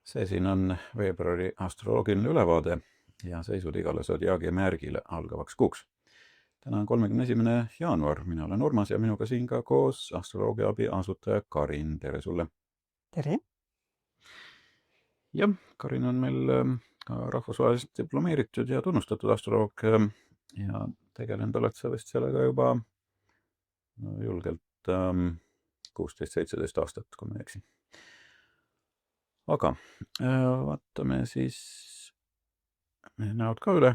See siin on veebruari astroloogiline ülevaade ja seisud igale zodiaagi märgile algavaks kuuks. Täna on 31. jaanuar, mina olen Urmas ja minuga siin ka koos astroloogiaabi asutaja Karin, tere sulle! Tere! Jah, Karin on meil ka rahvusvaheliselt diplomeeritud ja tunnustatud astroloog ja tegelenud oled sa vist sellega juba julgelt 16-17 aastat, kui ma ei eksi. Aga vaatame siis näod ka üle,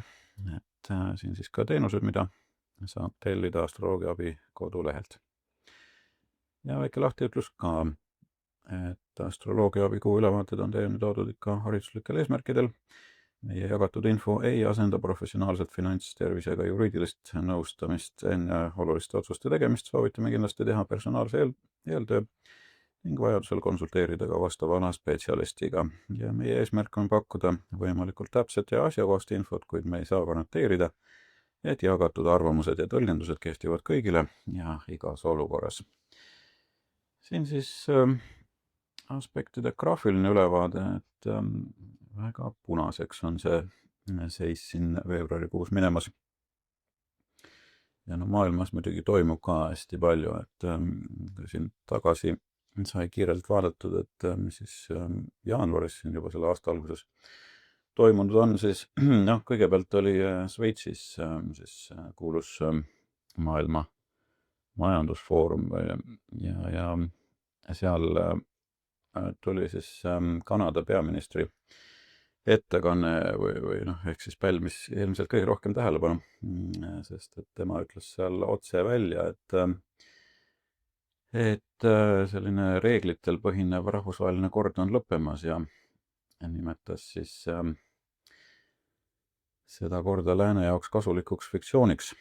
et siin siis ka teenused, mida saab tellida astroloogiaabi kodulehelt. Ja väike lahtiütlus ka, et astroloogiaabi kuu ülevaated on teieni toodud ikka hariduslikel eesmärkidel. Meie jagatud info ei asenda professionaalset finantstervise ega juriidilist nõustamist enne oluliste otsuste tegemist. Soovitame kindlasti teha personaalse eeltöö ning vajadusel konsulteerida ka vastava ala spetsialistiga. Ja meie eesmärk on pakkuda võimalikult täpset ja asjakohast infot, kuid me ei saa garanteerida, et jagatud arvamused ja tõlgendused kehtivad kõigile ja igas olukorras. Siin siis aspektide graafiline ülevaade, et väga punaseks on see seis siin veebruarikuus minemas. Ja no maailmas muidugi toimub ka hästi palju, et siin tagasi sai kiirelt vaadatud, et mis siis jaanuaris siin juba selle aasta alguses toimunud on, siis kõigepealt oli Šveitsis siis kuulus maailma majandusfoorum ja seal tuli siis Kanada peaministri ettekanne või ehk siis pälvis ilmselt kõige rohkem tähelepanu, sest et tema ütles seal otse välja, et selline reeglitel põhinev rahvusvaheline kord on lõppemas ja nimetas siis seda korda lääne jaoks kasulikuks fiktsiooniks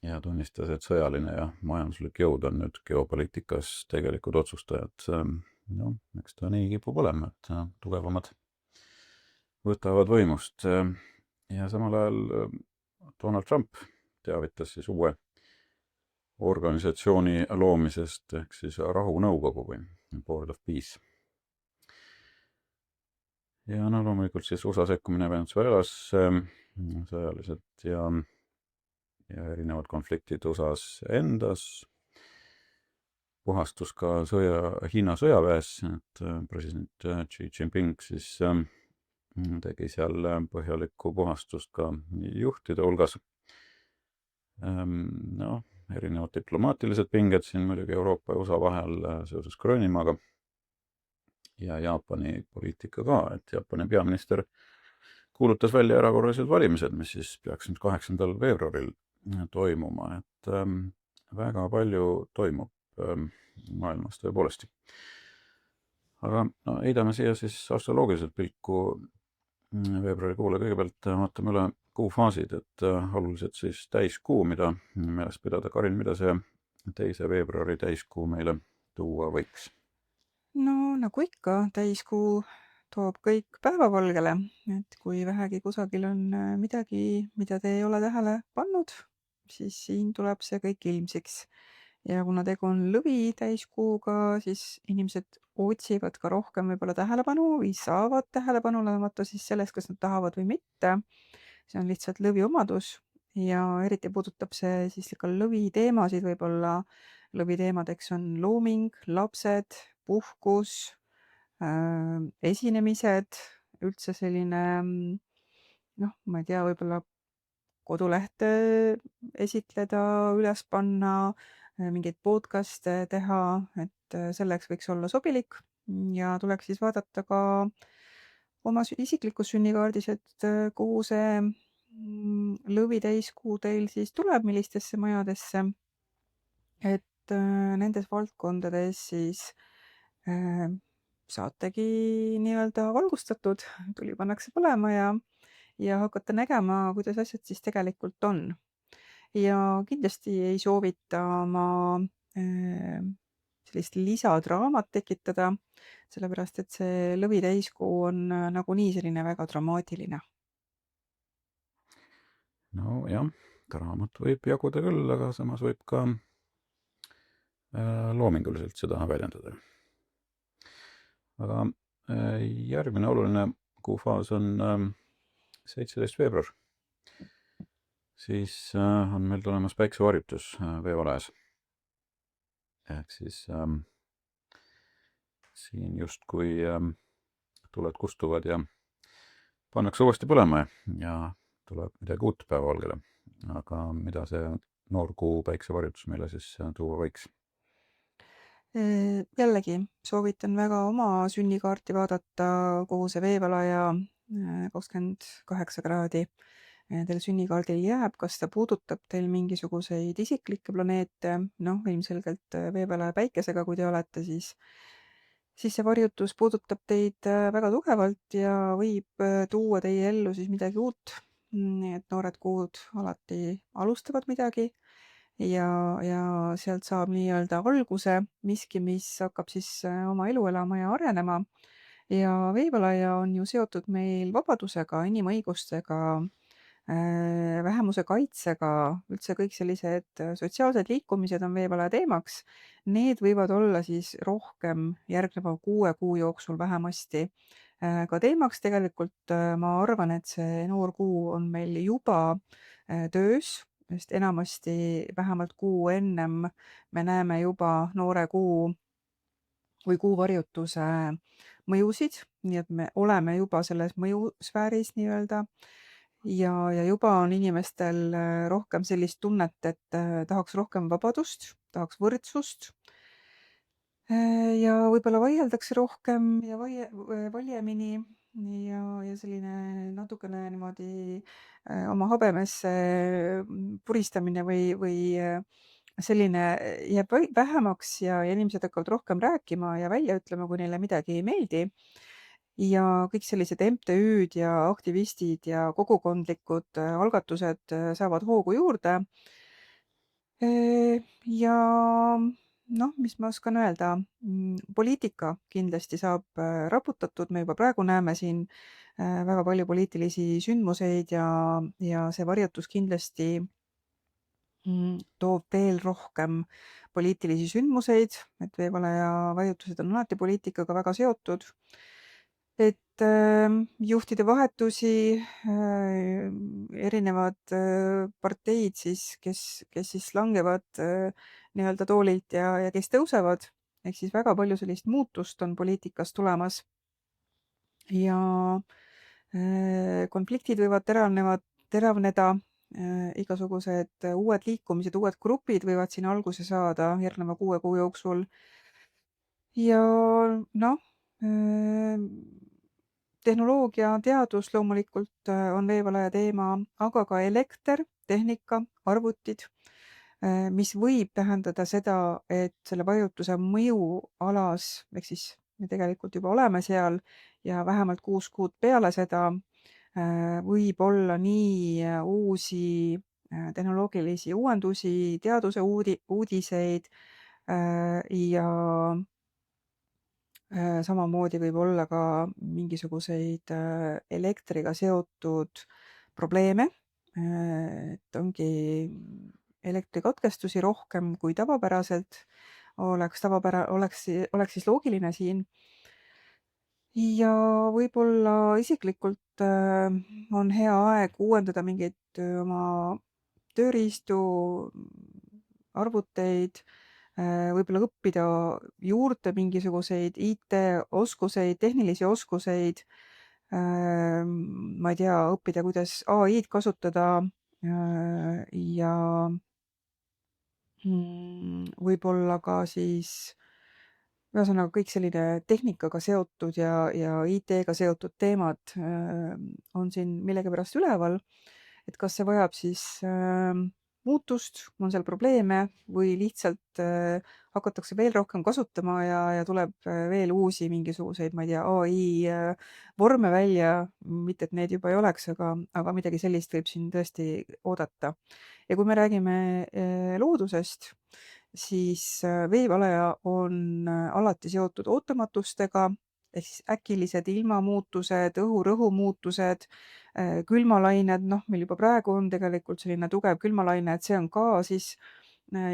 ja tunnistas, et sõjaline ja majanduslik jõud on nüüd geopoliitikas tegelikud otsustajad. Eks ta nii kipub olema, et tugevamad võtavad võimust. Ja samal ajal Donald Trump teavitas siis uue organisatsiooni loomisest ehk siis rahunõukogu või Board of Peace. Ja loomulikult siis USA sekkumine Venezuelas sõjaliselt ja erinevad konfliktid USAs endas, puhastus ka Hiina sõjaväes, et president Xi Jinping siis tegi seal põhjalikku puhastust ka juhtide hulgas. Erinevad diplomaatilised pinged siin muidugi Euroopa ja USA vahel seoses Gröönimaaga ja Jaapani poliitika ka, et Jaapani peaminister kuulutas välja erakorralised valimised, mis siis peaks nüüd 8. veebruaril toimuma, et väga palju toimub maailmas tõepoolest. Aga heidame siia siis astroloogiliselt pilku veebruarikuule. Kõigepealt vaatame üle kuufaasid, et oluliselt siis täiskuu, mida meeles pidada. Karin, mida see 2. veebruari täiskuu meile tuua võiks? No nagu ikka, täiskuu toob kõik päevavalgele, et kui vähegi kusagil on midagi, mida te ei ole tähele pannud, siis siin tuleb see kõik ilmsiks. Ja kuna tegu on lõvi täiskuuga, siis inimesed otsivad ka rohkem võib-olla tähelepanu või saavad tähelepanu, olenemata siis sellest, kas nad tahavad või mitte. See on lihtsalt lõvi omadus ja eriti puudutab see siis ka lõvi teemasid, võib-olla lõvi teemadeks on looming, lapsed, puhkus, esinemised, üldse selline, ma ei tea, võib-olla kodulehte esitleda, üles panna, mingeid podcast'e teha, et selleks võiks olla sobilik ja tuleks siis vaadata ka oma isiklikus sünnikaardis, et kuhu see lõvi täiskuu teil siis tuleb, millistesse majadesse, et nendes valdkondades siis saategi nii-öelda valgustatud, tuli pannakse põlema ja hakata nägema, kuidas asjad siis tegelikult on. Ja kindlasti ei soovita ma sellist lisadraamat tekitada, sellepärast et see lõvi täiskuu on nagunii selline väga dramaatiline. No jah, draamat võib jaguda küll, aga samas võib ka loominguliselt seda väljendada. Aga järgmine oluline kuufaas on 17. veebruar. Siis on meil tulemas päiksevarjutus veevalajas. Ehk siis siin justkui tuled kustuvad ja pannakse uuesti põlema ja tuleb midagi uut päevavalgele. Aga mida see noor kuu päiksevarjutus meile siis tuua võiks? Jällegi soovitan väga oma sünnikaarti vaadata, kuhu see veevalaja 28 kraadi teil sünnikaardil jääb, kas ta puudutab teil mingisuguseid isiklikke planeete, ilmselgelt veevalaja päikesega, kui te olete, siis see varjutus puudutab teid väga tugevalt ja võib tuua teie ellu siis midagi uut. Nii et noored kuud alati alustavad midagi ja sealt saab nii-öelda alguse miski, mis hakkab siis oma elu elama ja arenema. Ja veevalaja on ju seotud meil vabadusega, inimõigustega, vähemuse kaitsega, üldse kõik sellised sotsiaalsed liikumised on veevalaja teemaks. Need võivad olla siis rohkem järgneva 6 kuu jooksul vähemasti ka teemaks. Tegelikult ma arvan, et see noor kuu on meil juba töös, sest enamasti vähemalt kuu ennem me näeme juba noore kuu või kuuvarjutuse mõjusid, nii et me oleme juba selles mõjusfääris nii-öelda ja juba on inimestel rohkem sellist tunnet, et tahaks rohkem vabadust, tahaks võrdsust ja võib-olla vaieldakse rohkem ja valjemini ja selline natukene niimoodi oma habemesse puristamine või selline jääb vähemaks ja inimesed hakkavad rohkem rääkima ja välja ütlema, kui neile midagi ei meeldi. Ja kõik sellised MTÜ-d ja aktivistid ja kogukondlikud algatused saavad hoogu juurde. Ja mis ma oskan öelda, poliitika kindlasti saab raputatud, me juba praegu näeme siin väga palju poliitilisi sündmuseid ja see varjutus kindlasti toob veel rohkem poliitilisi sündmuseid, et veevalaja varjutused on alati poliitikaga väga seotud. Et juhtide vahetusi, erinevad parteid siis, kes siis langevad nii-öelda toolilt ja kes tõusevad, ehk siis väga palju sellist muutust on poliitikas tulemas. Ja konfliktid võivad teravneda, igasugused uued liikumised, uued grupid võivad siin alguse saada järgneva 6 kuu jooksul. Ja tehnoloogia, teadus loomulikult on veevalaja teema, aga ka elekter, tehnika, arvutid, mis võib tähendada seda, et selle vajutuse mõjualas, ehk siis me tegelikult juba oleme seal ja vähemalt 6 kuud peale seda võib olla nii uusi tehnoloogilisi uuendusi, teaduse uudiseid ja samamoodi võib olla ka mingisuguseid elektriga seotud probleeme, et ongi elektrikatkestusi rohkem kui tavapäraselt, oleks siis loogiline siin. Ja võib-olla isiklikult on hea aeg uuendada mingeid oma tööriistu, arvuteid, võib-olla õppida juurde mingisuguseid IT-oskuseid, tehnilisi oskuseid, ma ei tea, õppida, kuidas AI-d kasutada ja võib-olla ka siis ühesõnaga kõik selline tehnikaga seotud ja IT-ga seotud teemad on siin millegipärast üleval, et kas see vajab siis muutust, on seal probleeme või lihtsalt hakatakse veel rohkem kasutama ja tuleb veel uusi mingisuguseid, ma ei tea, AI vorme välja, mitte et need juba ei oleks, aga midagi sellist võib siin tõesti oodata. Ja kui me räägime loodusest, siis veevalaja on alati seotud ootamatustega, ehk siis äkilised ilmamuutused, õhurõhu muutused, külmalained, meil juba praegu on tegelikult selline tugev külmalaine, et see on ka siis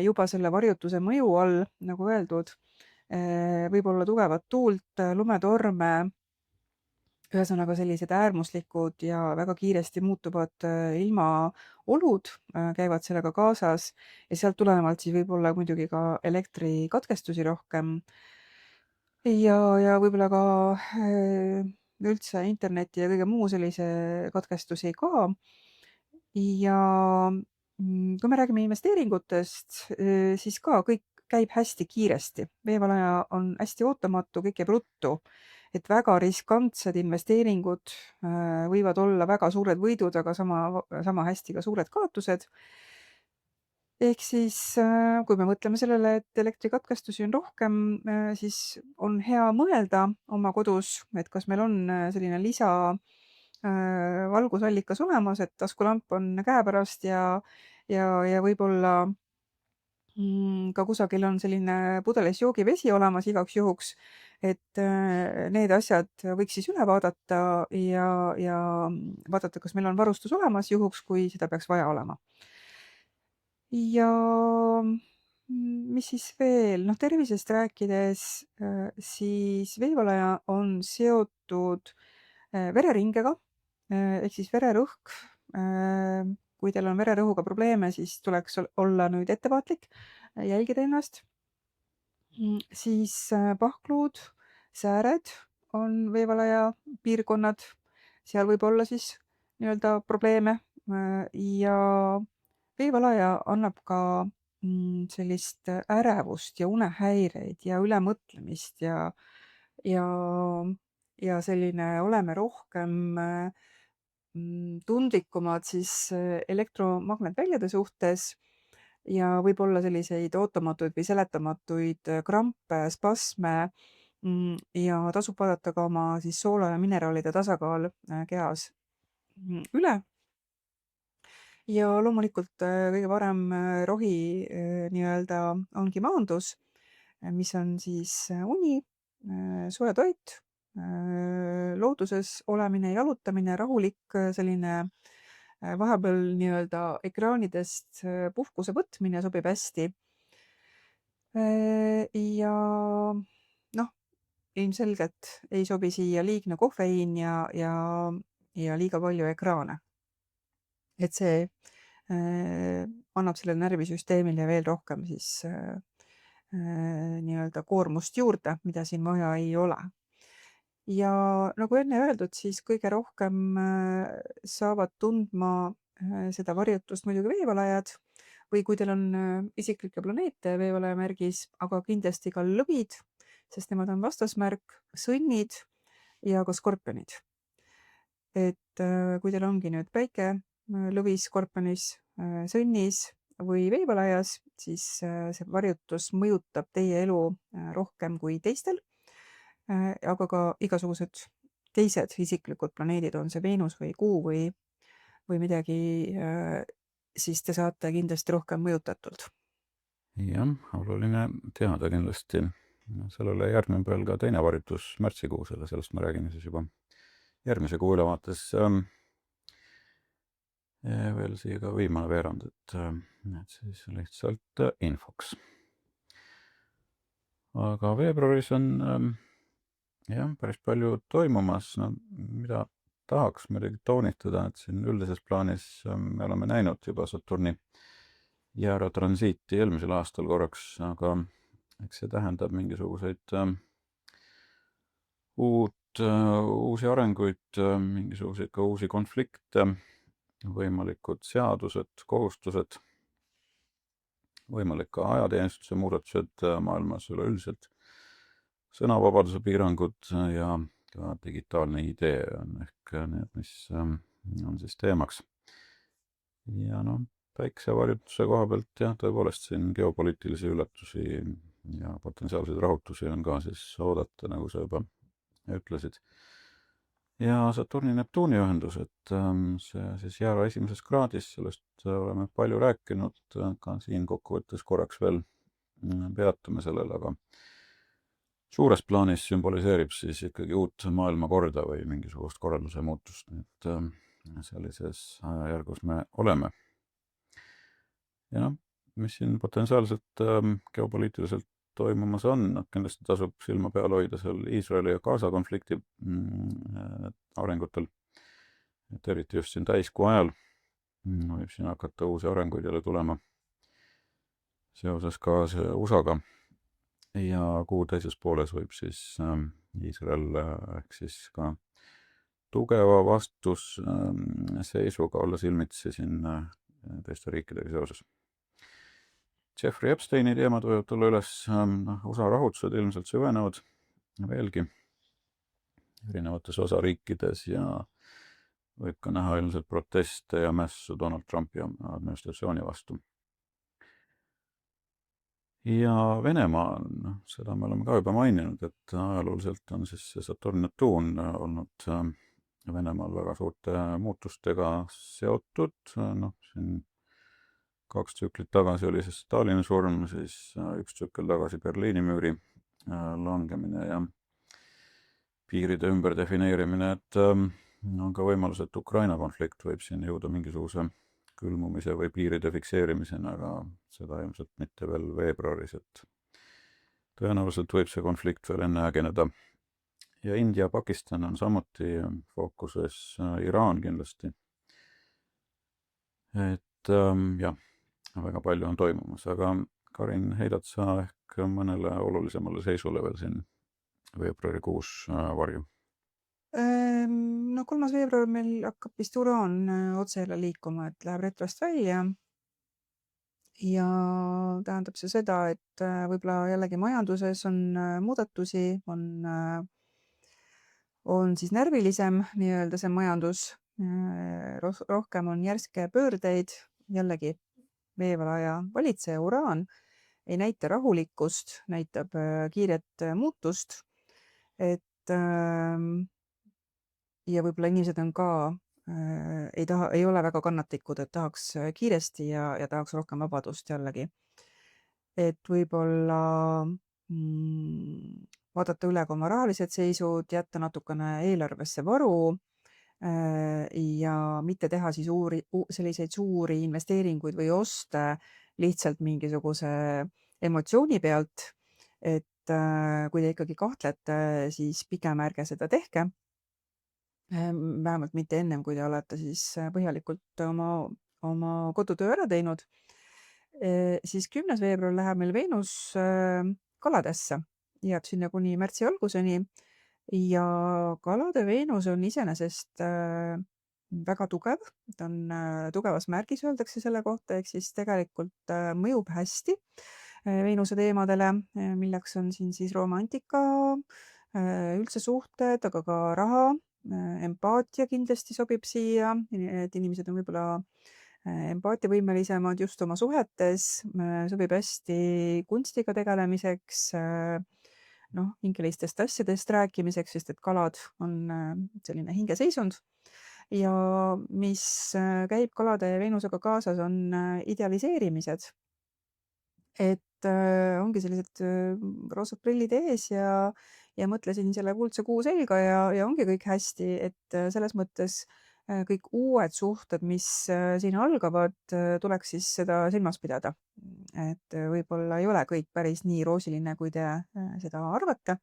juba selle varjutuse mõju all, nagu öeldud, võib olla tugevat tuult, lumetorme, ühesõnaga sellised äärmuslikud ja väga kiiresti muutuvad ilmaolud käivad sellega kaasas ja sealt tulenevalt siis võib-olla muidugi ka elektrikatkestusi rohkem ja võib-olla ka üldse interneti ja kõige muu sellise katkestusi ka. Ja kui me räägime investeeringutest, siis ka kõik käib hästi kiiresti. Veevalaja on hästi ootamatu, kõik käib ruttu. Et väga riskantsed investeeringud võivad olla väga suured võidud, aga sama hästi ka suured kaotused. Ehk siis, kui me mõtleme sellele, et elektrikatkestusi on rohkem, siis on hea mõelda oma kodus, et kas meil on selline valgusallikas olemas, et taskulamp on käepärast ja võib-olla ka kusagil on selline pudelis joogivesi olemas igaks juhuks, et need asjad võiks siis üle vaadata ja vaadata, kas meil on varustus olemas juhuks, kui seda peaks vaja olema. Ja mis siis veel? Noh, tervisest rääkides, siis veevalaja on seotud vereringega, ehk siis vererõhk. Kui teil on vererõhuga probleeme, siis tuleks olla nüüd ettevaatlik, jälgida ennast. Siis pahkluud, sääred on veevalaja piirkonnad, seal võib olla siis nii-öelda probleeme ja veevalaja annab ka sellist ärevust ja unehäireid ja ülemõtlemist ja selline oleme rohkem tundlikumad siis elektromagnetväljade suhtes ja võib-olla selliseid ootamatuid või seletamatuid krampe, spasme ja tasub vaadata ka oma siis soola ja mineraalide tasakaal kehas üle. Ja loomulikult kõige parem rohi nii-öelda ongi maandus, mis on siis uni, soe toit, looduses olemine, jalutamine, rahulik selline vahepeal nii-öelda ekraanidest puhkuse võtmine sobib hästi. Ja noh, ilmselgelt ei sobi siia liigne kofeiin ja liiga palju ekraane. Et see annab sellele närvisüsteemile veel rohkem siis nii-öelda koormust juurde, mida siin vaja ei ole. Ja nagu enne öeldud, siis kõige rohkem saavad tundma seda varjutust muidugi veevalajad või kui teil on isiklikke planeete veevalaja märgis, aga kindlasti ka lõvid, sest nemad on vastasmärk, sõnnid ja ka skorpionid. Et kui teil ongi nüüd päike lõvis, skorpionis, sõnnis või veevalajas, siis see varjutus mõjutab teie elu rohkem kui teistel, aga ka igasugused teised isiklikud planeedid, on see Veenus või Kuu või midagi, siis te saate kindlasti rohkem mõjutatult. Jah, oluline teada kindlasti. Sellele järgneb veel ka teine varjutus märtsikuusele, sellest me räägime siis juba järgmise kuu ülevaates. Veel siia ka viimane veerand, et siis lihtsalt infoks. Aga veebruaris on päris palju toimumas, mida tahaks muidugi toonitada, et siin üldises plaanis me oleme näinud juba Saturni jäära transiiti eelmisel aastal korraks, aga eks see tähendab mingisuguseid uusi arenguid, mingisuguseid ka uusi konflikte, võimalikud seadused, kohustused, võimalik ka ajateenistuse muudatused maailmas üleüldiselt, sõnavabaduse piirangud ja ka digitaalne idee on ehk need, mis on siis teemaks. Ja päiksevarjutuse koha pealt jah, tõepoolest siin geopoliitilisi üllatusi ja potentsiaalseid rahutusi on ka siis oodata, nagu sa juba ütlesid. Ja Saturni-Neptuuni ühendus, et see siis jäära esimeses kraadis, sellest oleme palju rääkinud, ka siin kokkuvõttes korraks veel peatume sellele, aga suures plaanis sümboliseerib siis ikkagi uut maailmakorda või mingisugust korralduse muutust, et sellises ajajärgus me oleme. Ja mis siin potentsiaalselt geopoliitiliselt toimumas on, kindlasti tasub silma peal hoida seal Iisraeli ja Gaza konflikti arengutel. Et eriti just siin täiskuu ajal võib siin hakata uusi arenguid jälle tulema seoses ka see USA-ga. Ja kuu teises pooles võib siis Iisrael ehk siis ka tugeva vastusseisuga olla silmitsi siin teiste riikidega seoses. Jeffrey Epsteini teemad võivad tulla üles, USA rahutused ilmselt süvenevad veelgi erinevates osariikides ja võib ka näha ilmselt proteste ja mässu Donald Trumpi administratsiooni vastu. Ja Venemaa, seda me oleme ka juba maininud, et ajalooliselt on siis Saturn-Neptuun olnud Venemaal väga suurte muutustega seotud. Siin 2 tsüklit tagasi oli siis Stalini surm, siis 1 tsükkel tagasi Berliini müüri langemine ja piiride ümberdefineerimine, et on ka võimalus, et Ukraina konflikt võib siin jõuda mingisuguse külmumise või piiride fikseerimisena, aga seda ilmselt mitte veel veebruaris, et tõenäoliselt võib see konflikt veel enne ägeneda. Ja India, Pakistan on samuti fookuses, Iraan kindlasti. Et jah, väga palju on toimumas, aga Karin, heidad sa ehk mõnele olulisemale seisule veel siin veebruarikuus varju? 3. veebruar meil hakkab vist Uraan otse jälle liikuma, et läheb retrost välja. Ja tähendab see seda, et võib-olla jällegi majanduses on muudatusi, on siis närvilisem nii-öelda see majandus, rohkem on järske pöördeid, jällegi veevalaja valitseja Uraan ei näita rahulikkust, näitab kiiret muutust, et ja võib-olla inimesed on ka, ei ole väga kannatlikud, et tahaks kiiresti ja tahaks rohkem vabadust jällegi. Et võib-olla vaadata üle ka oma rahalised seisud, jätta natukene eelarvesse varu ja mitte teha siis selliseid suuri investeeringuid või oste lihtsalt mingisuguse emotsiooni pealt, et kui te ikkagi kahtlete, siis pigem ärge seda tehke. Vähemalt mitte ennem, kui te olete siis põhjalikult oma kodutöö ära teinud. Siis 10. veebruar läheb meil Veenus Kaladesse, jääb sinna kuni märtsi alguseni ja Kalade Veenus on iseenesest väga tugev, ta on tugevas märgis, öeldakse selle kohta, ehk siis tegelikult mõjub hästi Veenuse teemadele, milleks on siin siis romantika, üldse suhted, aga ka raha, empaatia kindlasti sobib siia, et inimesed on võib-olla empaatiavõimelisemad just oma suhetes, sobib hästi kunstiga tegelemiseks, hingelistest asjadest rääkimiseks, sest et kalad on selline hingeseisund. Ja mis käib Kalade ja Veenusega kaasas, on idealiseerimised. Et ongi sellised roosad prillid ees ja mõtlesin selle kuldse kuu selga ja ongi kõik hästi, et selles mõttes kõik uued suhted, mis siin algavad, tuleks siis seda silmas pidada. Et võib-olla ei ole kõik päris nii roosiline, kui te seda arvate.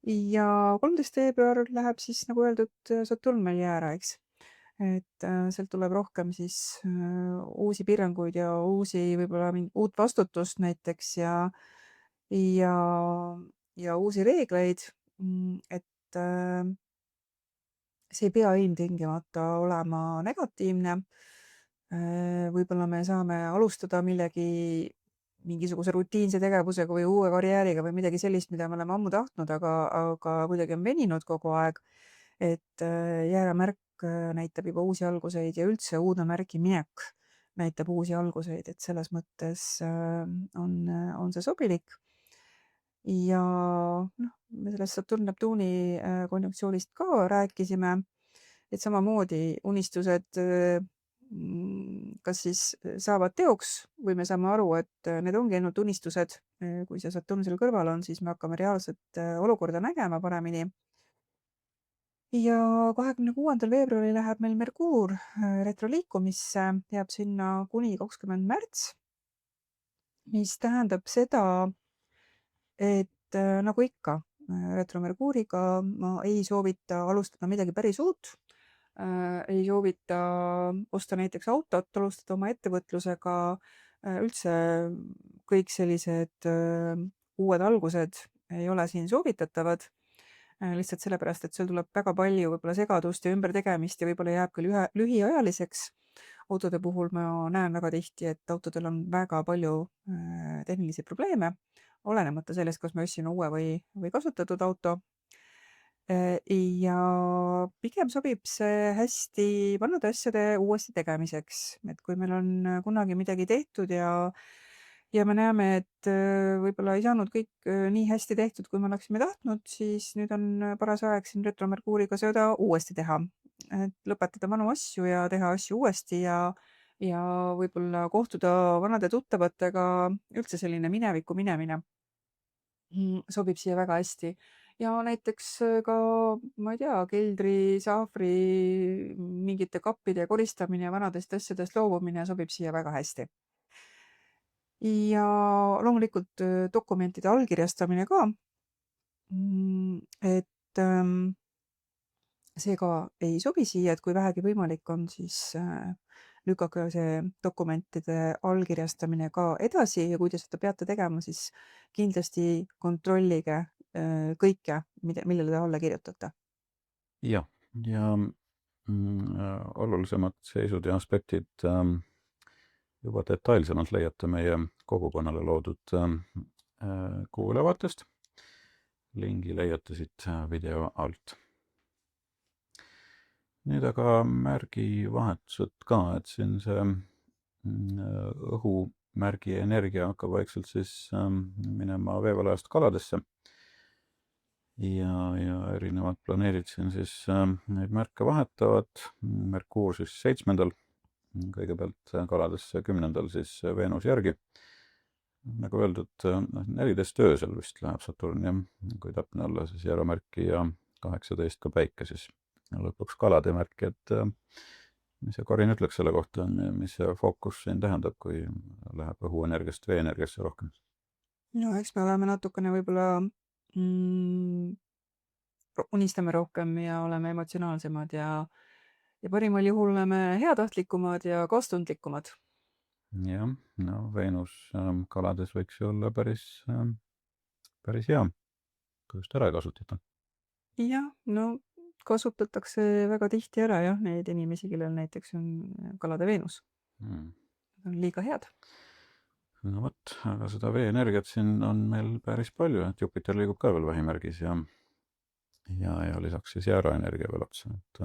Ja 13. veebruar läheb siis, nagu öeldud, Saturn meil jäära, eks. Et sealt tuleb rohkem siis uusi piiranguid ja võib-olla uut vastutust näiteks ja uusi reegleid, et see ei pea ilmtingimata olema negatiivne. Võib-olla me saame alustada mingisuguse rutiinse tegevusega või uue karjääriga või midagi sellist, mida me oleme ammu tahtnud, aga kuidagi on veninud kogu aeg. Et jääramärk näitab juba uusi alguseid ja üldse uudne märgi minek näitab uusi alguseid, et selles mõttes on see sobilik. Ja me sellest Saturn-Neptuuni konjunktsioonis ka rääkisime, et samamoodi unistused kas siis saavad teoks või me saame aru, et need ongi ainult unistused. Kui see Saturn seal kõrval on, siis me hakkame reaalset olukorda nägema paremini. Ja 26. veebruaril läheb meil Merkuur retroliikumisse, jääb sinna kuni 20. märts, mis tähendab seda, et nagu ikka, Retro Mercuuriga ma ei soovita alustada midagi päris uut. Ei soovita osta näiteks autot, alustada oma ettevõtlusega. Üldse kõik sellised uued algused ei ole siin soovitatavad. Lihtsalt sellepärast, et sul tuleb väga palju võib-olla segadust ja ümbertegemist ja võib-olla jääb küll lühiajaliseks. Autode puhul ma näen väga tihti, et autodel on väga palju tehnilisi probleeme, olenemata sellest, kas me ostsime uue või kasutatud auto. Ja pigem sobib see hästi vanade asjade uuesti tegemiseks. Et kui meil on kunagi midagi tehtud ja me näeme, et võib-olla ei saanud kõik nii hästi tehtud, kui me oleksime tahtnud, siis nüüd on paras aeg siin Retro Mercuuriga seda uuesti teha. Et lõpetada vanu asju ja teha asju uuesti ja võib-olla kohtuda vanade tuttavatega, üldse selline mineviku minemine sobib siia väga hästi. Ja näiteks ka, ma ei tea, keldri, saahvri, mingite kappide koristamine ja vanadest asjadest loobumine sobib siia väga hästi. Ja loomulikult dokumentide allkirjastamine ka. Et see ka ei sobi siia, et kui vähegi võimalik on, siis lükake see dokumentide allkirjastamine ka edasi ja kui te seda peate tegema, siis kindlasti kontrollige kõike, millele te alla kirjutate. Jah, ja olulisemad seisud ja aspektid juba detailsemalt leiate meie kogukonnale loodud kuu ülevaatest. Lingi leiate siit video alt. Nüüd aga märgivahetused ka, et siin see õhumärgi energia hakkab vaikselt siis minema veevalajast kaladesse. Ja erinevad planeerid siin siis neid märke vahetavad. Merkuur siis 7. kõigepealt kaladesse, 10. siis Veenus järgi. Nagu öeldud, 14 öösel vist läheb Saturn ja kui täpne olla, siis Järvamärki ja 18 ka Päike siis. Ja lõpuks kalade märki, et mis see Karin ütleks selle kohta, mis see fookus siin tähendab, kui läheb õhuenergiast veeenergiasse rohkem? No eks me oleme natukene võib-olla unistame rohkem ja oleme emotsionaalsemad ja parimal juhul oleme heatahtlikumad ja kaastundlikumad. Jah, no Veenus kalades võiks ju olla päris hea, kui just ära ei kasutata. Jah, no kasutatakse väga tihti ära jah, neid inimesi, kellel näiteks on kalade Veenus. Nad on liiga head. No vot, aga seda veeenergiat siin on meil päris palju, et Jupiter liigub ka veel vähimärgis ja lisaks siis jääraenergia veel otsa, et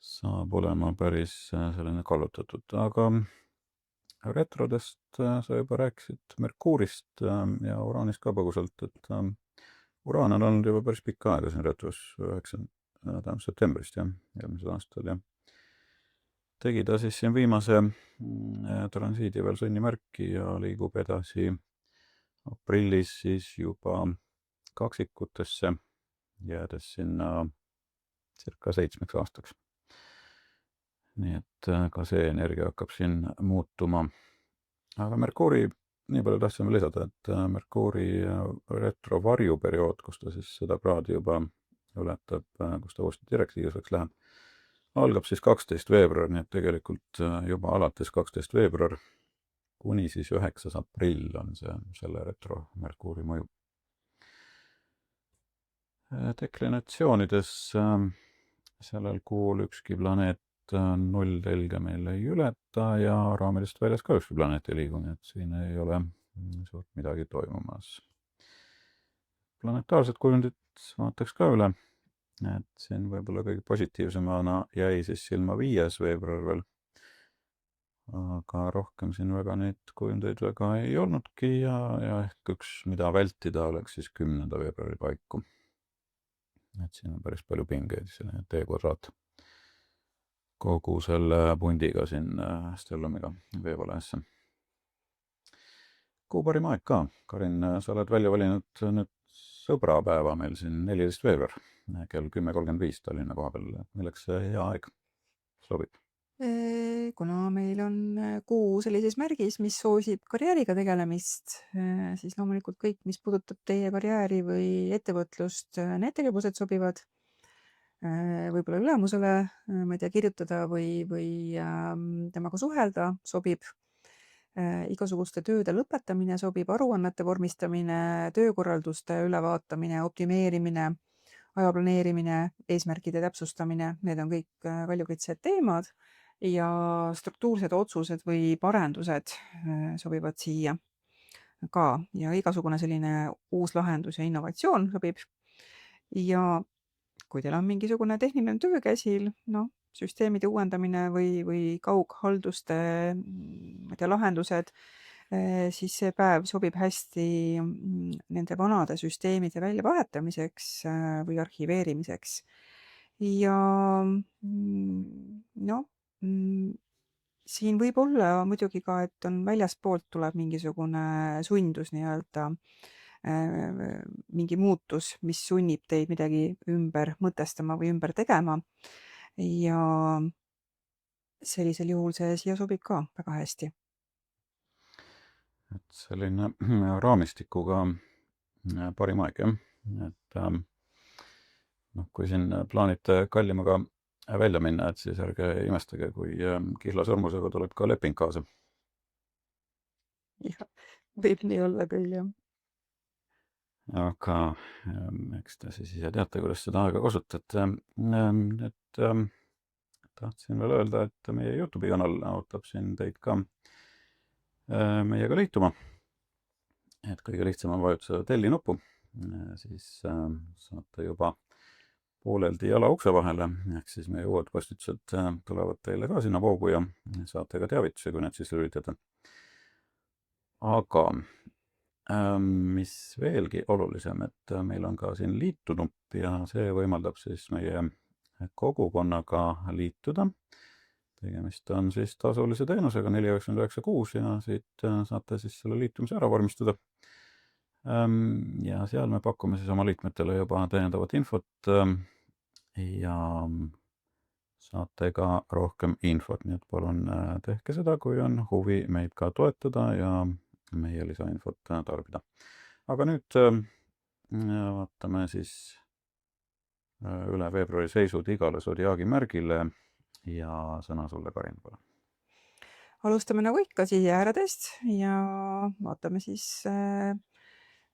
saab olema päris selline kallutatud, aga retrodest sa juba rääkisid Merkuurist ja Uraanist ka põgusalt, et Uraan on olnud juba päris pikka aega siin retros, 9. septembrist eelmisel aastal ja tegi ta siis siin viimase transiidi veel sunnimärki ja liigub edasi aprillis siis juba kaksikutesse, jäädes sinna circa 7 aastaks. Nii et ka see energia hakkab siin muutuma. Aga Merkuuri, nii palju tahtsime lisada, et Merkuuri retro varjuperiood, kus ta siis seda kraadi juba ületab, kus ta uuesti direktiivseks läheb, algab siis 12. veebruar, nii et tegelikult juba alates 12. veebruar kuni siis 9. aprill on selle retro Merkuuri mõju. Deklinatsioonides sellel kuul ükski planeet nulltelge meil ei ületa ja raamidest väljas ka ükski planeet ei liigu, nii et siin ei ole suurt midagi toimumas. Planetaarsed kujundid vaataks ka üle, et siin võib-olla kõige positiivsemana jäi siis silma 5. veebruar veel, aga rohkem siin väga neid kujundeid väga ei olnudki ja ehk üks, mida vältida, oleks siis 10. veebruari paiku. Et siin on päris palju pingeid, selline T-kvadraat kogu selle pundiga siin stellumiga veevalajesse. Kuu parim aeg ka. Karin, sa oled välja valinud nüüd sõbrapäeva meil siin 14. veebruar kell 10.35 Tallinna koha peal. Milleks see hea aeg sobib? Kuna meil on kuu sellises märgis, mis soosib karjääriga tegelemist, siis loomulikult kõik, mis puudutab teie karjääri või ettevõtlust, need tegevused sobivad. Võib-olla ülemusele, ma ei tea, kirjutada või temaga suhelda sobib. Igasuguste tööde lõpetamine sobib, aruannete vormistamine, töökorralduste ülevaatamine, optimeerimine, aja planeerimine, eesmärkide täpsustamine, need on kõik kaljukitsed teemad ja struktuursed otsused või parendused sobivad siia ka ja igasugune selline uus lahendus ja innovatsioon sobib. Ja kui teil on mingisugune tehniline töö käsil, noh, süsteemide uuendamine või kaughalduste, ma ei tea, lahendused, siis see päev sobib hästi nende vanade süsteemide väljavahetamiseks või arhiveerimiseks. Ja noh, siin võib olla muidugi ka, et on väljaspoolt tuleb mingisugune sundus nii-öelda, mingi muutus, mis sunnib teid midagi ümber mõtestama või ümber tegema. Ja sellisel juhul see siia sobib ka väga hästi. Et selline raamistikuga parim aeg, jah. Et noh, kui siin plaanite kallimaga välja minna, et siis ärge imestage, kui kihlasõrmusega tuleb ka leping kaasa. Jah, võib nii olla küll, jah. Aga eks te siis ise teate, kuidas seda aega kasutate. Et tahtsin veel öelda, et meie YouTube'i kanal ootab siin teid ka meiega liituma. Et kõige lihtsam on vajutada telli nuppu, siis saate juba pooleldi jala ukse vahele, ehk siis meie uued postitused tulevad teile ka sinna voogu ja saate ka teavitusi, kui need sisse lülitada. Aga mis veelgi olulisem, et meil on ka siin liitunupp ja see võimaldab siis meie kogukonnaga liituda. Tegemist on siis tasulise teenusega 4,99 kuus ja siit saate siis selle liitumise ära vormistada. Ja seal me pakume siis oma liikmetele juba täiendavat infot ja saate ka rohkem infot, nii et palun tehke seda, kui on huvi meid ka toetada ja meie lisainfot tarbida. Aga nüüd vaatame siis üle veebruari seisud igale sodiaagi märgile ja sõna sulle, Karin, palun. Alustame nagu ikka sisejääradest ja vaatame siis,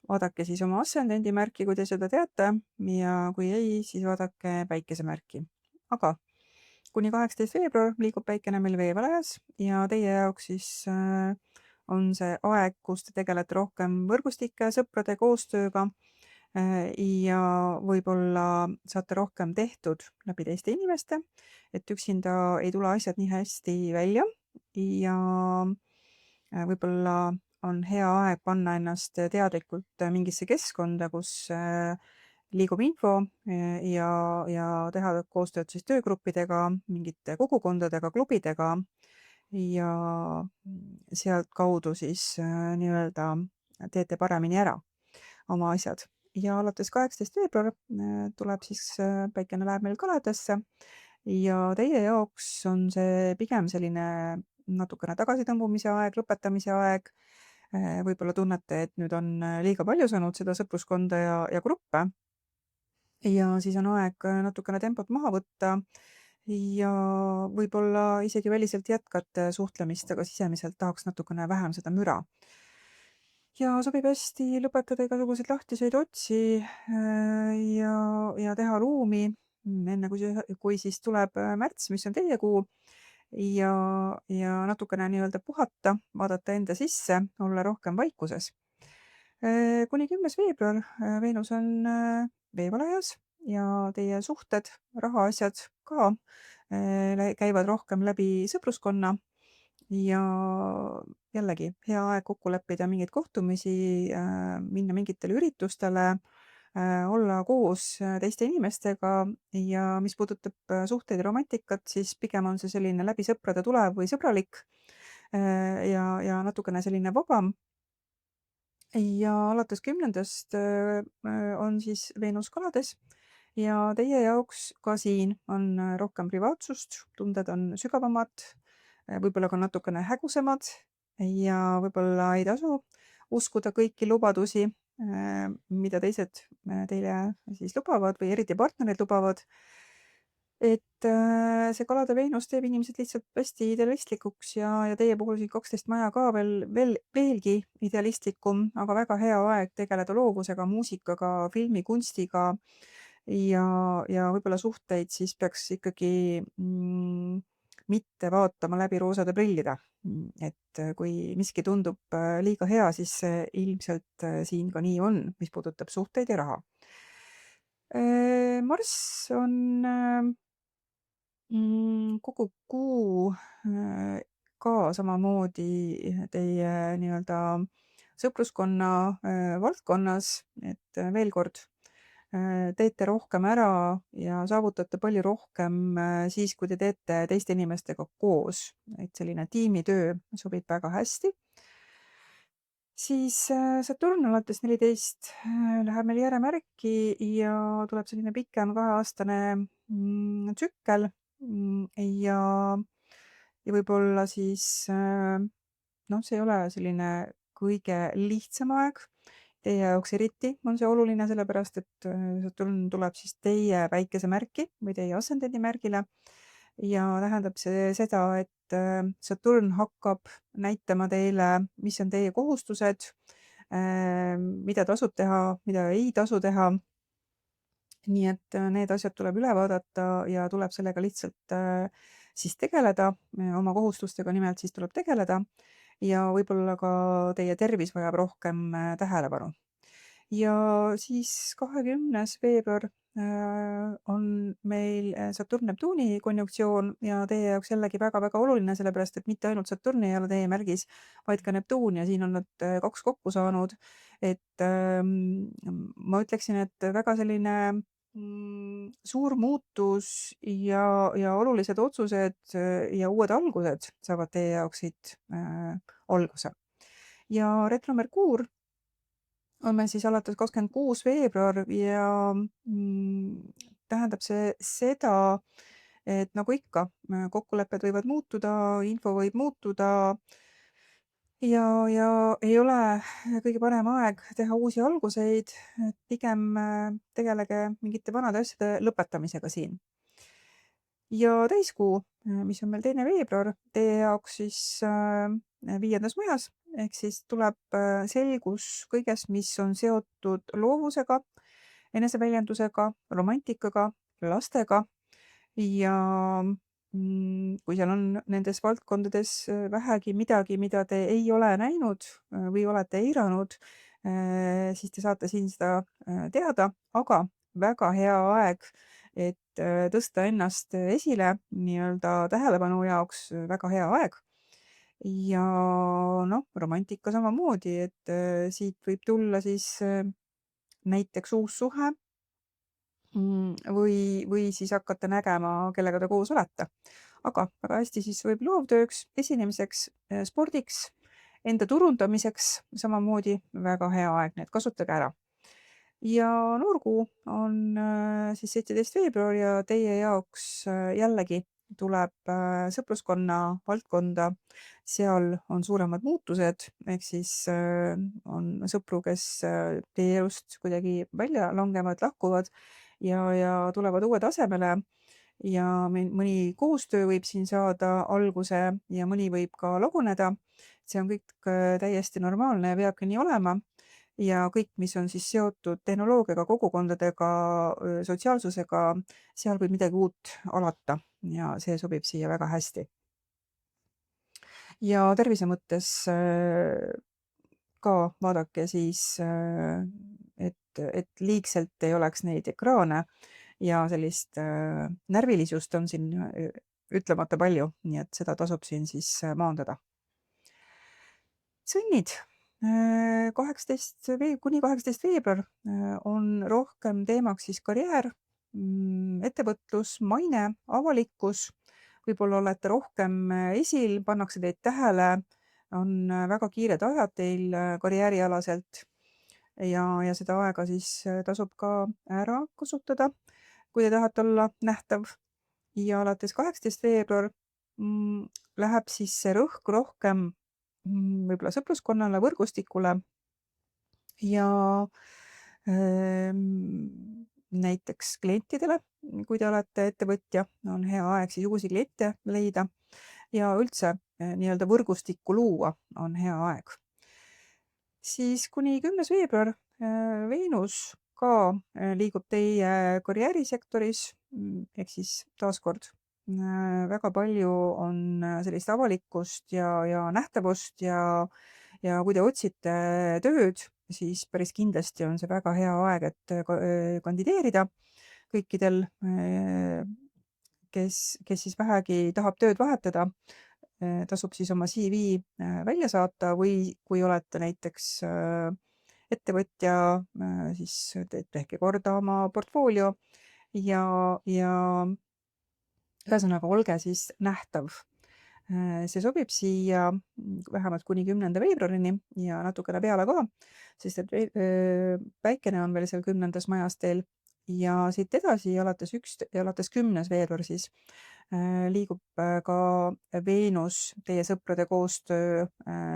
vaadake siis oma ascendendi märki, kui te seda teate ja kui ei, siis vaadake päikesemärki. Aga kuni 18 veebruar liigub päikene meil veevalajas ja teie jaoks siis on see aeg, kus te tegelete rohkem võrgustike, sõprade, koostööga ja võib-olla saate rohkem tehtud läbi teiste inimeste, et üksinda ei tule asjad nii hästi välja ja võib-olla on hea aeg panna ennast teadlikult mingisse keskkonda, kus liigub info ja teha koostööd siis töögruppidega, mingite kogukondadega, klubidega ja sealtkaudu siis nii-öelda teete paremini ära oma asjad. Ja alates 18 veebruar tuleb siis, päikene läheb meil Kaledasse ja teie jaoks on see pigem selline natukene tagasitõmbumise aeg, lõpetamise aeg. Võib-olla tunnete, et nüüd on liiga palju saanud seda sõpruskonda ja gruppe. Ja siis on aeg natukene tempot maha võtta ja võib-olla isegi väliselt jätkate suhtlemist, aga sisemiselt tahaks natukene vähem seda müra. Ja sobib hästi lõpetada igasuguseid lahtiseid otsi ja teha ruumi enne, kui siis tuleb märts, mis on teie kuu ja natukene nii-öelda puhata, vaadata enda sisse, olla rohkem vaikuses. Kuni 10. veebruar Veenus on veevalajas ja teie suhted, rahaasjad ka käivad rohkem läbi sõpruskonna ja jällegi hea aeg kokku leppida mingeid kohtumisi, minna mingitele üritustele, olla koos teiste inimestega ja mis puudutab suhteid ja romantikat, siis pigem on see selline läbi sõprade tulev või sõbralik ja natukene selline vabam. Ja alates 10. On siis Veenus Kalades ja teie jaoks ka siin on rohkem privaatsust, tunded on sügavamad, võib-olla ka natukene hägusemad ja võib-olla ei tasu uskuda kõiki lubadusi, mida teised teile siis lubavad või eriti partnerid lubavad. Et see kalade Veenus teeb inimesed lihtsalt hästi idealistlikuks ja teie puhul siin 12 maja ka veelgi idealistlikum, aga väga hea aeg tegeleda loovusega, muusikaga, filmikunstiga ja võib-olla suhteid siis peaks ikkagi mitte vaatama läbi roosade prillide. Et kui miski tundub liiga hea, siis see ilmselt siin ka nii on, mis puudutab suhteid ja raha. Marss on kogu kuu ka samamoodi teie nii-öelda sõpruskonna valdkonnas, et veel kord, teete rohkem ära ja saavutate palju rohkem siis, kui te teete teiste inimestega koos, et selline tiimitöö sobib väga hästi. Siis Saturn alates 14 läheb meil järemärki ja tuleb selline pikem 2-aastane tsükkel ja võib-olla siis noh, see ei ole selline kõige lihtsam aeg. Teie jaoks eriti on see oluline, sellepärast et Saturn tuleb siis teie päikesemärki või teie ascendendimärgile ja tähendab see seda, et Saturn hakkab näitama teile, mis on teie kohustused, mida tasub teha, mida ei tasu teha. Nii et need asjad tuleb üle vaadata ja tuleb sellega lihtsalt siis tegeleda, oma kohustustega nimelt siis tuleb tegeleda ja võib-olla ka teie tervis vajab rohkem tähelepanu. Ja siis 20. veebruar on meil Saturn-Neptuuni konjunktsioon ja teie jaoks jällegi väga-väga oluline, sellepärast et mitte ainult Saturn ei ole teie märgis, vaid ka Neptuun ja siin on nad 2 kokku saanud. Et ma ütleksin, et väga selline suur muutus ja olulised otsused ja uued algused saavad teie jaoks siit alguse. Ja retromerkuur on meil siis alates 26. veebruar ja tähendab see seda, et nagu ikka, kokkulepped võivad muutuda, info võib muutuda ja ei ole kõige parem aeg teha uusi alguseid, et pigem tegelege mingite vanade asjade lõpetamisega siin. Ja täiskuu, mis on meil 2. veebruar, teie jaoks siis 5. majas, ehk siis tuleb selgus kõiges, mis on seotud loovusega, eneseväljendusega, romantikaga, lastega ja kui seal on nendes valdkondades vähegi midagi, mida te ei ole näinud või olete eiranud, siis te saate siin seda teada, aga väga hea aeg, et tõsta ennast esile nii-öelda tähelepanu jaoks, väga hea aeg. Ja noh, romantika samamoodi, et siit võib tulla siis näiteks uus suhe või siis hakata nägema, kellega te koos olete. Aga väga hästi siis võib loovtööks, esinemiseks, spordiks, enda turundamiseks samamoodi väga hea aeg, nii et kasutage ära. Ja noorkuu on siis 17. veebruar ja teie jaoks jällegi tuleb sõpruskonna valdkonda, seal on suuremad muutused, ehk siis on sõpru, kes teie elust kuidagi välja langevad, lahkuvad ja tulevad uued asemele ja mõni koostöö võib siin saada alguse ja mõni võib ka laguneda. See on kõik täiesti normaalne ja peabki nii olema. Ja kõik, mis on siis seotud tehnoloogiaga, kogukondadega, sotsiaalsusega, seal võib midagi uut alata ja see sobib siia väga hästi. Ja tervise mõttes ka vaadake siis, et liigselt ei oleks neid ekraane ja sellist närvilisust on siin ütlemata palju, nii et seda tasub siin siis maandada. Sõnnid. 18 kuni 18 veebruar on rohkem teemaks siis karjäär, ettevõtlus, maine, avalikkus, võib-olla olete rohkem esil, pannakse teid tähele, on väga kiired ajad teil karjäärialaselt ja seda aega siis tasub ka ära kasutada. kui te tahate olla nähtav. Ja alates 18. veebruar läheb siis see rõhk rohkem võib-olla sõpruskonnale, võrgustikule ja näiteks klientidele, kui te olete ettevõtja, on hea aeg siis uusi kliente leida ja üldse nii-öelda võrgustikku luua on hea aeg. Siis kuni 10. veebruar Veenus ka liigub teie karjäärisektoris, ehk siis taaskord väga palju on sellist avalikkust ja nähtavust ja kui te otsite tööd, siis päris kindlasti on see väga hea aeg, et kandideerida kõikidel, kes siis vähegi tahab tööd vahetada, tasub siis oma CV välja saata või kui olete näiteks ettevõtja, siis tehke korda oma portfoolio ja ühesõnaga olge siis nähtav. See sobib siia vähemalt kuni 10. veebruarini ja natukene peale ka, sest et päikene on veel seal 10. majas teil ja siit edasi alates 10. veebruar siis liigub ka Veenus teie sõprade koostöö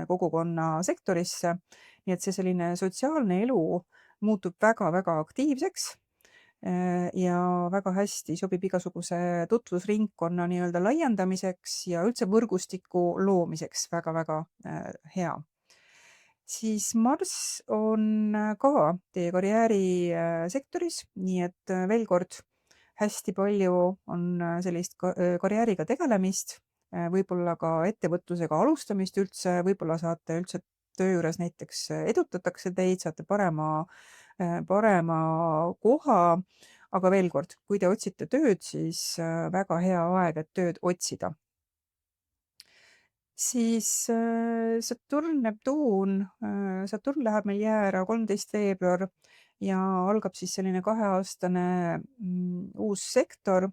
kogukonna sektorisse. Nii et see selline sotsiaalne elu muutub väga-väga aktiivseks ja väga hästi sobib igasuguse tutvusringkonna nii-öelda laiendamiseks ja üldse võrgustiku loomiseks väga-väga hea. Siis Marss on ka teie karjäärisektoris, nii et veel kord hästi palju on sellist karjääriga tegelemist, võib-olla ka ettevõtlusega alustamist üldse, võib-olla saate üldse töö juures näiteks edutatakse teid, saate parema koha, aga veel kord, kui te otsite tööd, siis väga hea aeg, et tööd otsida. Siis Saturn, Neptuun, Saturn läheb meil jäära 13. veebruar ja algab siis selline 2-aastane uus sektor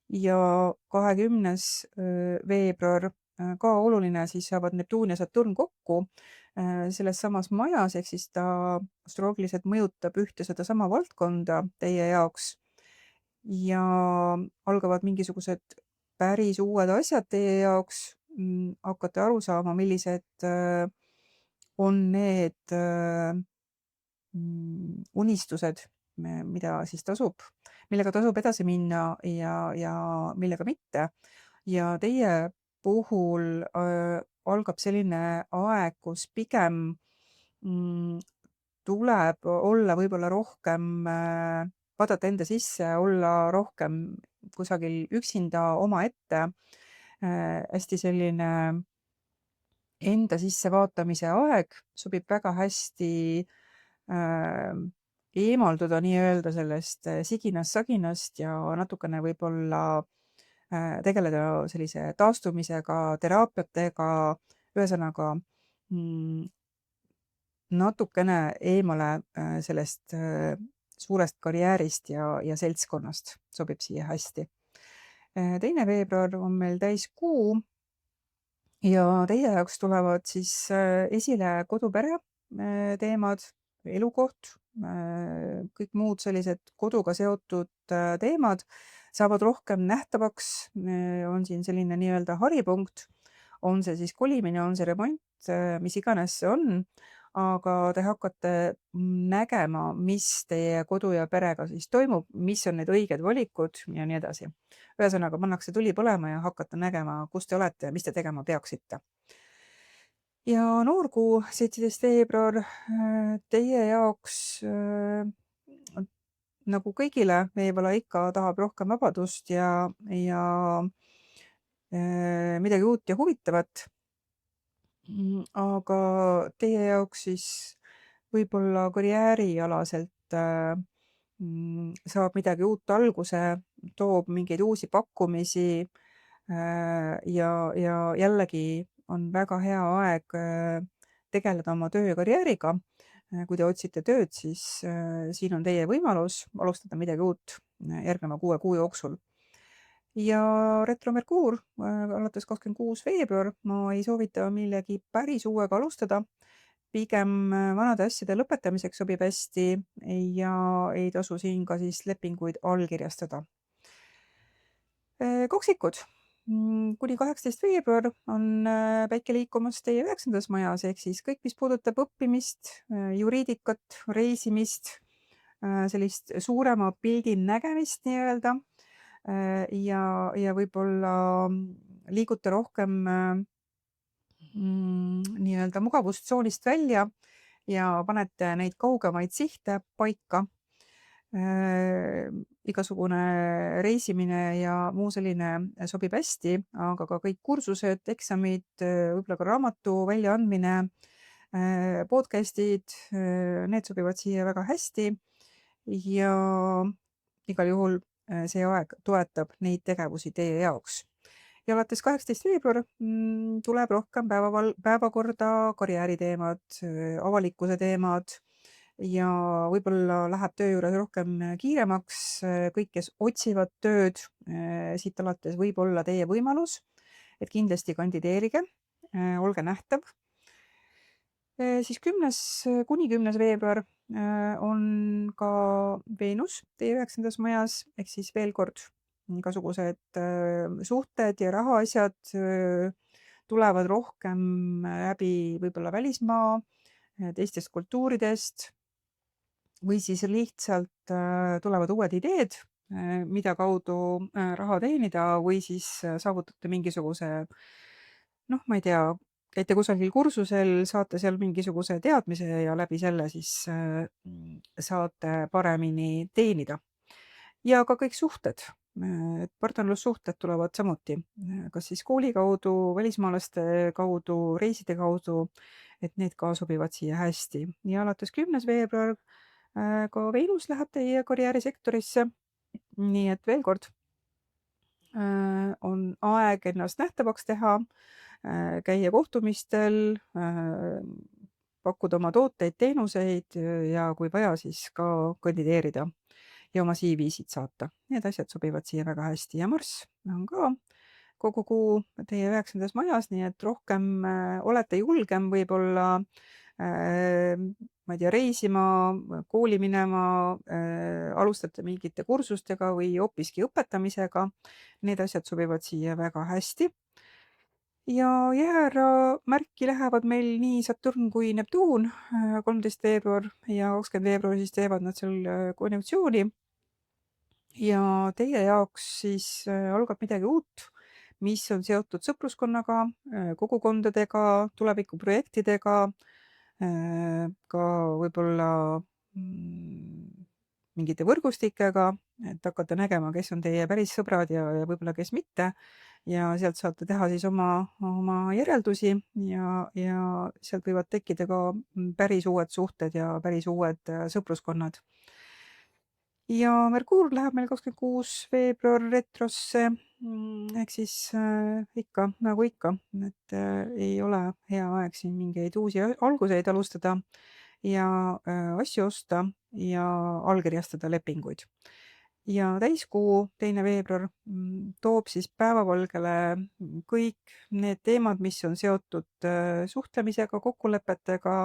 ja 20. veebruar ka oluline, siis saavad Neptuun ja Saturn kokku selles samas majas, ehk siis ta astroloogiliselt mõjutab ühte sedasama valdkonda teie jaoks ja algavad mingisugused päris uued asjad teie jaoks, hakkate aru saama, millised on need unistused, millega tasub edasi minna ja millega mitte. Ja teie puhul algab selline aeg, kus pigem tuleb olla võib-olla rohkem, vaadata enda sisse, olla rohkem kusagil üksinda omaette, hästi selline enda sisse vaatamise aeg, sobib väga hästi eemalduda nii-öelda sellest siginast-saginast ja natukene võib-olla tegeleda sellise taastumisega, teraapiatega, ühesõnaga natukene eemale sellest suurest karjäärist ja seltskonnast sobib siia hästi. 2. veebruar on meil täiskuu ja teie jaoks tulevad siis esile kodupere teemad, elukoht, kõik muud sellised koduga seotud teemad saavad rohkem nähtavaks, on siin selline nii-öelda haripunkt, on see siis kolimine, on see remont, mis iganes see on, aga te hakkate nägema, mis teie kodu ja perega siis toimub, mis on need õiged valikud ja nii edasi. Ühesõnaga, pannakse tuli põlema ja hakkate nägema, kus te olete ja mis te tegema peaksite. Ja noorkuu 17. veebruar teie jaoks nagu kõigile võib-olla ikka tahab rohkem vabadust ja midagi uut ja huvitavat. Aga teie jaoks siis võib-olla karjäärialaselt saab midagi uut alguse, toob mingeid uusi pakkumisi ja jällegi on väga hea aeg tegeleda oma töö ja karjääriga. Kui te otsite tööd, siis siin on teie võimalus alustada midagi uut järgneva 6 kuu jooksul. Ja retromerkuur alates 26. veebruar, ma ei soovita millegi päris uuega alustada, pigem vanade asjade lõpetamiseks sobib hästi ja ei tasu siin ka siis lepinguid allkirjastada. Koksikud. Kuni 18 veebruar on päike liikumas teie 9. majas, ehk siis kõik, mis puudutab õppimist, juriidikat, reisimist, sellist suurema pildi nägemist nii-öelda ja võib-olla liigute rohkem nii-öelda mugavustsoonist välja ja panete neid kaugemaid sihte paika. Igasugune reisimine ja muu selline sobib hästi, aga ka kõik kursused, eksamid, võib-olla ka raamatu väljaandmine, podcast'id, need sobivad siia väga hästi ja igal juhul see aeg toetab neid tegevusi teie jaoks. Ja alates 18 veebruar tuleb rohkem päevakorda karjääriteemad, avalikkuse teemad ja võib-olla läheb töö juures rohkem kiiremaks. Kõik, kes otsivad tööd, siit alates võib olla teie võimalus, et kindlasti kandideerige, olge nähtav. Siis kuni 10. veebruar on ka Veenus teie 9. majas, ehk siis veel kord igasugused suhted ja rahaasjad tulevad rohkem läbi võib-olla välismaa, teistest kultuuridest või siis lihtsalt tulevad uued ideed, mida kaudu raha teenida või siis saavutate mingisuguse, ma ei tea, käite kusagil kursusel, saate seal mingisuguse teadmise ja läbi selle siis saate paremini teenida. Ja ka kõik suhted, partnerlussuhted tulevad samuti, kas siis kooli kaudu, välismaalaste kaudu, reiside kaudu, et need ka sobivad siia hästi. Ja alates 10. veebruar ka Veenus läheb teie karjäärisektorisse. Nii et veel kord on aeg ennast nähtavaks teha, käia kohtumistel, pakkuda oma tooteid, teenuseid ja kui vaja, siis ka kandideerida ja oma CV-sid saata. Need asjad sobivad siia väga hästi ja Marss on ka kogu kuu teie 9. majas, nii et rohkem olete julgem võib-olla ma ei tea, reisima, kooli minema, alustate mingite kursustega või hoopiski õpetamisega. Need asjad sobivad siia väga hästi. Ja jäära märki lähevad meil nii Saturn kui Neptuun 13. veebruar ja 20. veebruar siis teevad nad seal konjunktsiooni. Ja teie jaoks siis algab midagi uut, mis on seotud sõpruskonnaga, kogukondadega, tulevikuprojektidega, ka võib-olla mingite võrgustikega, et hakata nägema, kes on teie päris sõbrad ja võib-olla kes mitte. Ja sealt saate teha siis oma järeldusi ja sealt võivad tekkida ka päris uued suhted ja päris uued sõpruskonnad. Ja Merkuur läheb meil 26. veebruar retrosse, ehk siis ikka nagu ikka, et ei ole hea aeg siin mingeid uusi alguseid alustada ja asju osta ja allkirjastada lepinguid. Ja täiskuu 2. veebruar toob siis päevavalgele kõik need teemad, mis on seotud suhtlemisega, kokkulepetega,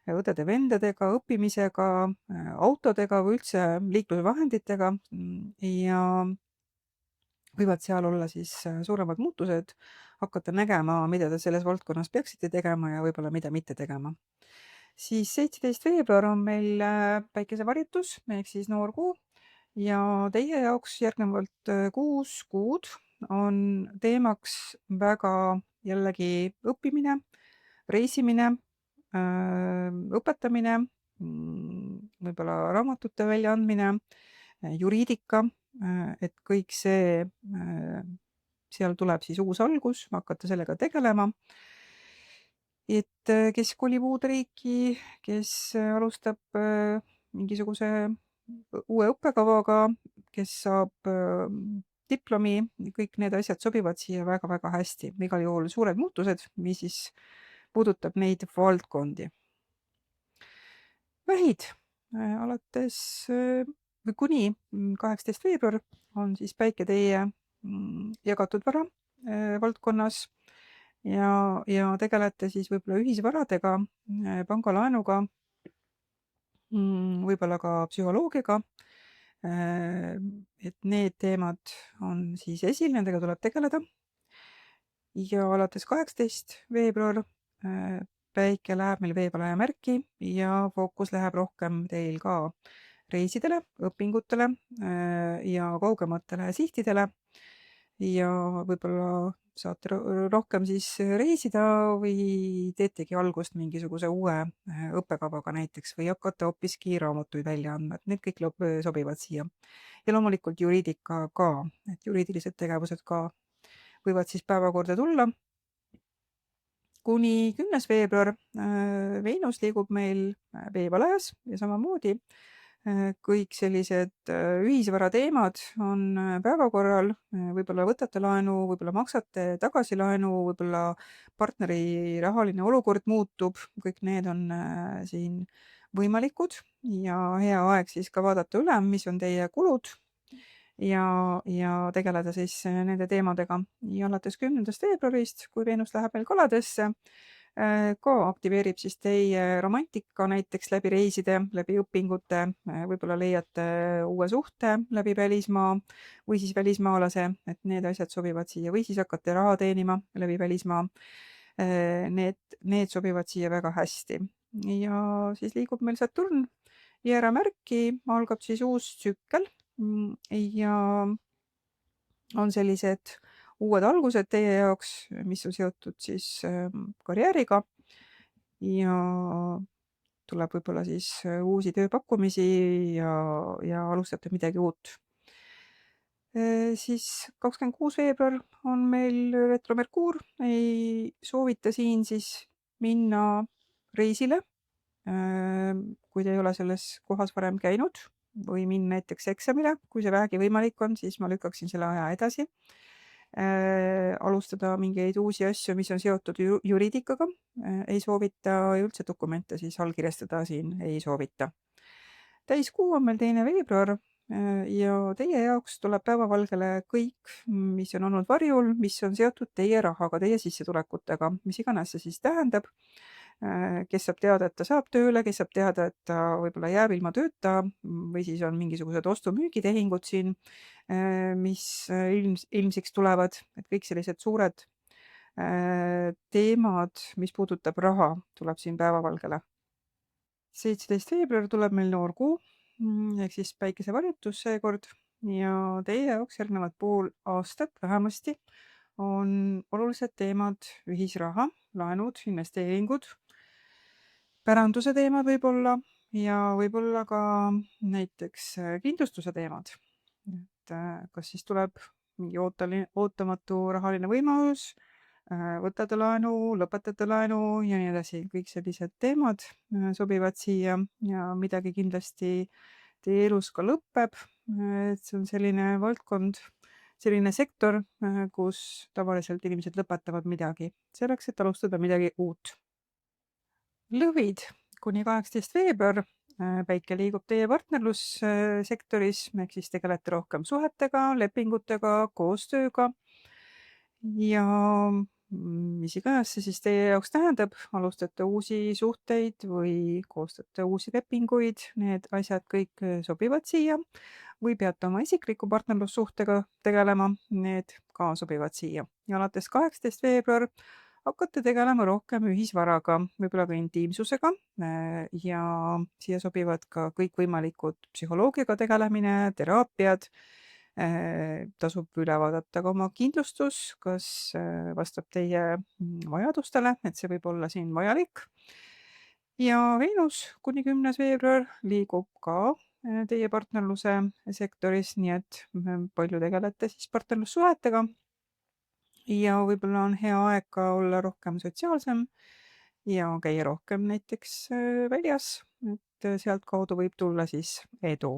õdede-vendadega, õppimisega, autodega või üldse liiklusvahenditega ja võivad seal olla siis suuremad muutused, hakata nägema, mida te selles valdkonnas peaksite tegema ja võib-olla mida mitte tegema. Siis 17. veebruar on meil päikesevarjutus, ehk siis noor kuu ja teie jaoks järgnevalt 6 kuud on teemaks väga jällegi õppimine, reisimine, õpetamine, võib-olla raamatute väljaandmine, juriidika, et kõik see, seal tuleb siis uus algus, hakata sellega tegelema. Et kes kolib uude riiki, kes alustab mingisuguse uue õppekavaga, kes saab diplomi, kõik need asjad sobivad siia väga-väga hästi. Igal juhul suured muutused, mis siis puudutab neid valdkondi. Vähid alates või kuni 18. veebruar on siis päike teie jagatud vara valdkonnas ja tegelete siis võib-olla ühisvaradega, pangalaenuga, võib-olla ka psühholoogiaga. Et need teemad on siis esil, nendega tuleb tegeleda. Ja alates 18. veebruar päike läheb meil veepalaja märki ja fookus läheb rohkem teil ka reisidele, õpingutele ja kaugematele sihtidele. Ja võib-olla saate rohkem siis reisida või teetegi algust mingisuguse uue õppekavaga näiteks või hakkate hoopiski raamatuid välja andma, et need kõik sobivad siia. Ja loomulikult juriidika ka, et juriidilised tegevused ka võivad siis päevakorda tulla. Kuni 10. veebruar Veenus liigub meil veepalajas ja samamoodi kõik sellised ühisvara teemad on päevakorral, võib-olla võtate laenu, võib-olla maksate tagasi laenu, võib-olla partneri rahaline olukord muutub, kõik need on siin võimalikud ja hea aeg siis ka vaadata üle, mis on teie kulud ja tegeleda siis nende teemadega. Ja alates 10. veebruarist, kui Veenus läheb meil kaladesse, ka aktiveerib siis teie romantika näiteks läbi reiside, läbi õpingute, võib-olla leiate uue suhte läbi välismaa või siis välismaalase, et need asjad sobivad siia või siis hakkate raha teenima läbi välismaa. Need sobivad siia väga hästi. Ja siis liigub meil Saturn jääramärki, algab siis uus tsükkel ja on sellised uued algused teie jaoks, mis on seotud siis karjääriga ja tuleb võib-olla siis uusi tööpakkumisi ja alustate midagi uut. Siis 26. veebruar on meil retromerkuur, ei soovita siin siis minna reisile, kui te ei ole selles kohas varem käinud või minna näiteks eksamile, kui see vähegi võimalik on, siis ma lükkaksin selle aja edasi. Alustada mingeid uusi asju, mis on seotud juriidikaga, ei soovita üldse dokumente siis allkirjastada siin ei soovita. Täiskuu on meil 2. veebruar ja teie jaoks tuleb päevavalgele kõik, mis on olnud varjul, mis on seotud teie rahaga, teie sissetulekutega, mis iganes see siis tähendab. Kes saab teada, et ta saab tööle, kes saab teada, et ta võib-olla jääb ilma tööta või siis on mingisugused ostu-müügitehingud siin, mis ilmsiks tulevad, et kõik sellised suured teemad, mis puudutab raha, tuleb siin päevavalgele. 17. veebruar tuleb meil noor kuu, ehk siis päikesevarjutus seekord ja teie jaoks järgnevad pool aastat vähemasti on olulised teemad ühisraha, laenud, investeeringud, päranduse teemad võib-olla ja võib-olla ka näiteks kindlustuse teemad. Et kas siis tuleb mingi ootamatu rahaline võimalus, võtate laenu, lõpetate laenu ja nii edasi. Kõik sellised teemad sobivad siia ja midagi kindlasti teie elus ka lõpeb. Et see on selline valdkond, selline sektor, kus tavaliselt inimesed lõpetavad midagi selleks, et alustada midagi uut. Lõvid kuni 18. veebruar. Päike liigub teie partnerlussektoris, ehk siis tegelete rohkem suhetega, lepingutega, koostööga ja mis iganes see siis teie jaoks tähendab, alustate uusi suhteid või koostate uusi lepinguid, need asjad kõik sobivad siia või peate oma isikliku partnerlussuhtega tegelema, need ka sobivad siia. Ja alates 18. veebruar hakkate tegelema rohkem ühisvaraga, võib-olla ka intiimsusega ja siia sobivad ka kõikvõimalikud psühholoogiaga tegelemine, teraapiad, tasub üle vaadata ka oma kindlustus, kas vastab teie vajadustele, et see võib olla siin vajalik. Ja Veenus kuni 10. veebruar liigub ka teie partnerluse sektoris, nii et palju tegelete siis partnerlussuhetega. Ja võib-olla on hea aeg ka olla rohkem sotsiaalsem ja käia rohkem näiteks väljas, et sealtkaudu võib tulla siis edu.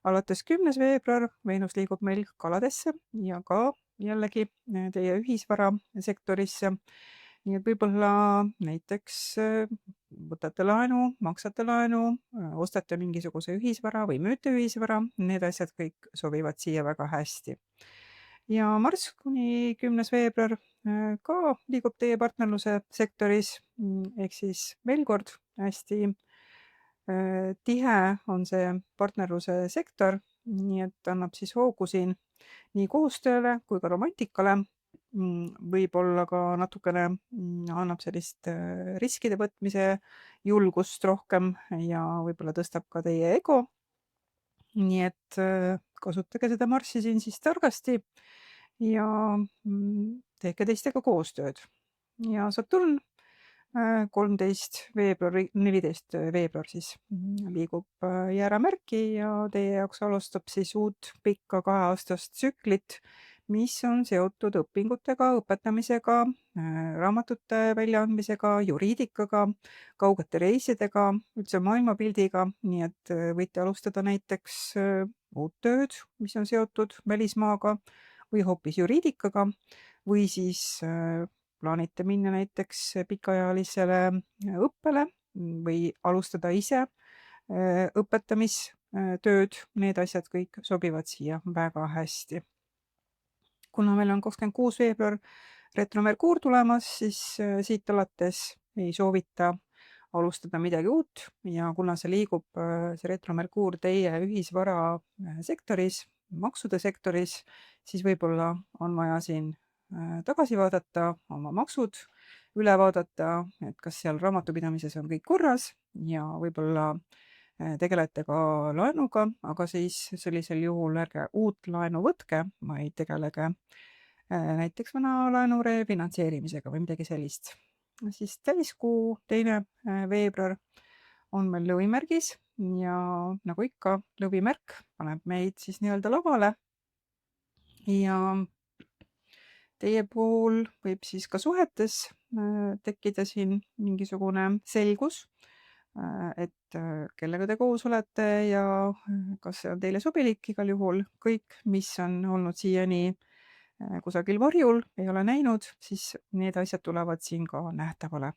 Alates 10. veebruar Veenus liigub meil kaladesse ja ka jällegi teie ühisvara sektorisse. Nii et võib-olla näiteks võtate laenu, maksate laenu, ostate mingisuguse ühisvara või müüte ühisvara, need asjad kõik sobivad siia väga hästi. Ja Marss kuni 10. veebruar ka liigub teie partnerluse sektoris, ehk siis veel kord hästi tihe on see partnerluse sektor, nii et annab siis hoogu siin nii koostööle kui ka romantikale. Võib-olla ka natukene annab sellist riskide võtmise julgust rohkem ja võib-olla tõstab ka teie ego. Nii et kasutage seda marssi siin siis targasti ja tehke teistega koostööd. Ja Saturn 13 veebruari, 14 veebruar siis liigub jääramärki ja teie jaoks alustab siis uut pikka 2-aastast tsüklit, mis on seotud õpingutega, õpetamisega, raamatute väljaandmisega, juriidikaga, kaugete reisidega, üldse maailmapildiga, nii et võite alustada näiteks uut tööd, mis on seotud välismaaga või hoopis juriidikaga või siis plaanite minna näiteks pikaajalisele õppele või alustada ise õpetamistööd, need asjad kõik sobivad siia väga hästi. Kuna meil on 26 veebruar retromerkuur tulemas, siis siit alates ei soovita alustada midagi uut ja kuna see liigub, see retromerkuur teie ühisvara sektoris, maksude sektoris, siis võib-olla on vaja siin tagasi vaadata, oma maksud üle vaadata, et kas seal raamatupidamises on kõik korras ja võib-olla tegelete ka laenuga, aga siis sellisel juhul ärge uut laenu võtke, vaid tegelege näiteks vana laenu refinantseerimisega või midagi sellist. Siis täiskuu 2. veebruar on meil lõvimärgis ja nagu ikka, lõvimärk paneb meid siis nii-öelda lavale ja teie puhul võib siis ka suhetes tekkida siin mingisugune selgus, et kellega te koos olete ja kas see on teile sobilik. Igal juhul kõik, mis on olnud siiani kusagil varjul, ei ole näinud, siis need asjad tulevad siin ka nähtavale.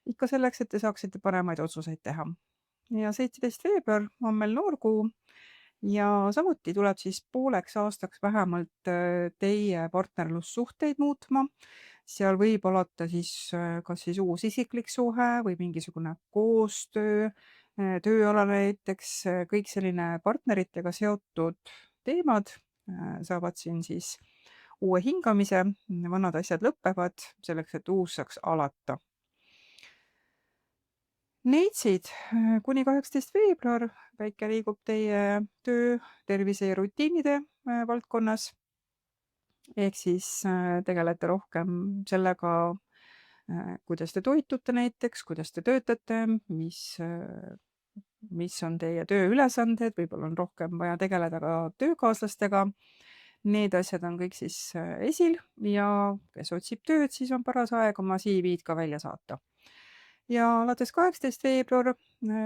Ikka selleks, et te saaksite paremaid otsuseid teha. Ja 17 veebruar on meil noorkuu ja samuti tuleb siis pooleks aastaks vähemalt teie partnerlussuhteid muutma. Seal võib alata siis kas siis uus isiklik suhe või mingisugune koostöö, tööalane näiteks, kõik selline partneritega seotud teemad saavad siin siis uue hingamise, vanad asjad lõpevad selleks, et uus saaks alata. Neitsid kuni 18 veebruar päike liigub teie töö, tervise ja rutiinide valdkonnas. Ehk siis tegelete rohkem sellega, kuidas te toitute näiteks, kuidas te töötate, mis on teie tööülesanded, võib-olla on rohkem vaja tegeleda ka töökaaslastega. Need asjad on kõik siis esil ja kes otsib tööd, siis on paras aeg oma CV-d ka välja saata. Ja alates 18 veebruar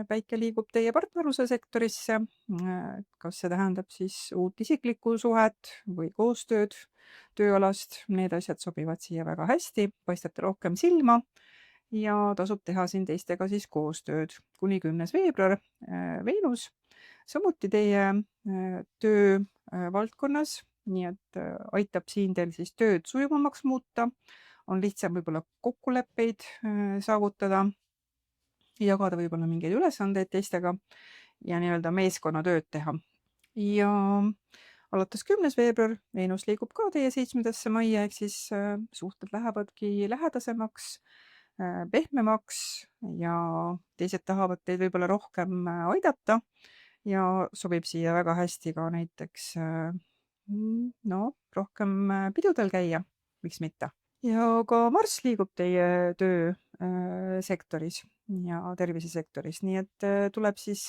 päike liigub teie partnerluse sektorisse. Kas see tähendab siis uut isiklikku suhet või koostööd tööalast, need asjad sobivad siia väga hästi, paistate rohkem silma ja tasub teha siin teistega siis koostööd. Kuni 10. veebruar Veenus, samuti teie töö valdkonnas, nii et aitab siin teil siis tööd sujuvamaks muuta, on lihtsam võib-olla kokkuleppeid saavutada, jagada võib-olla mingeid ülesandeid teistega ja nii-öelda meeskonnatööd teha. Ja alates 10. veebruar Veenus liigub ka teie 7. majja, ehk siis suhted lähevadki lähedasemaks, pehmemaks ja teised tahavad teid võib-olla rohkem aidata ja sobib siia väga hästi ka näiteks rohkem pidudel käia, miks mitte. Ja ka Marss liigub teie töösektoris ja tervisesektoris, nii et tuleb siis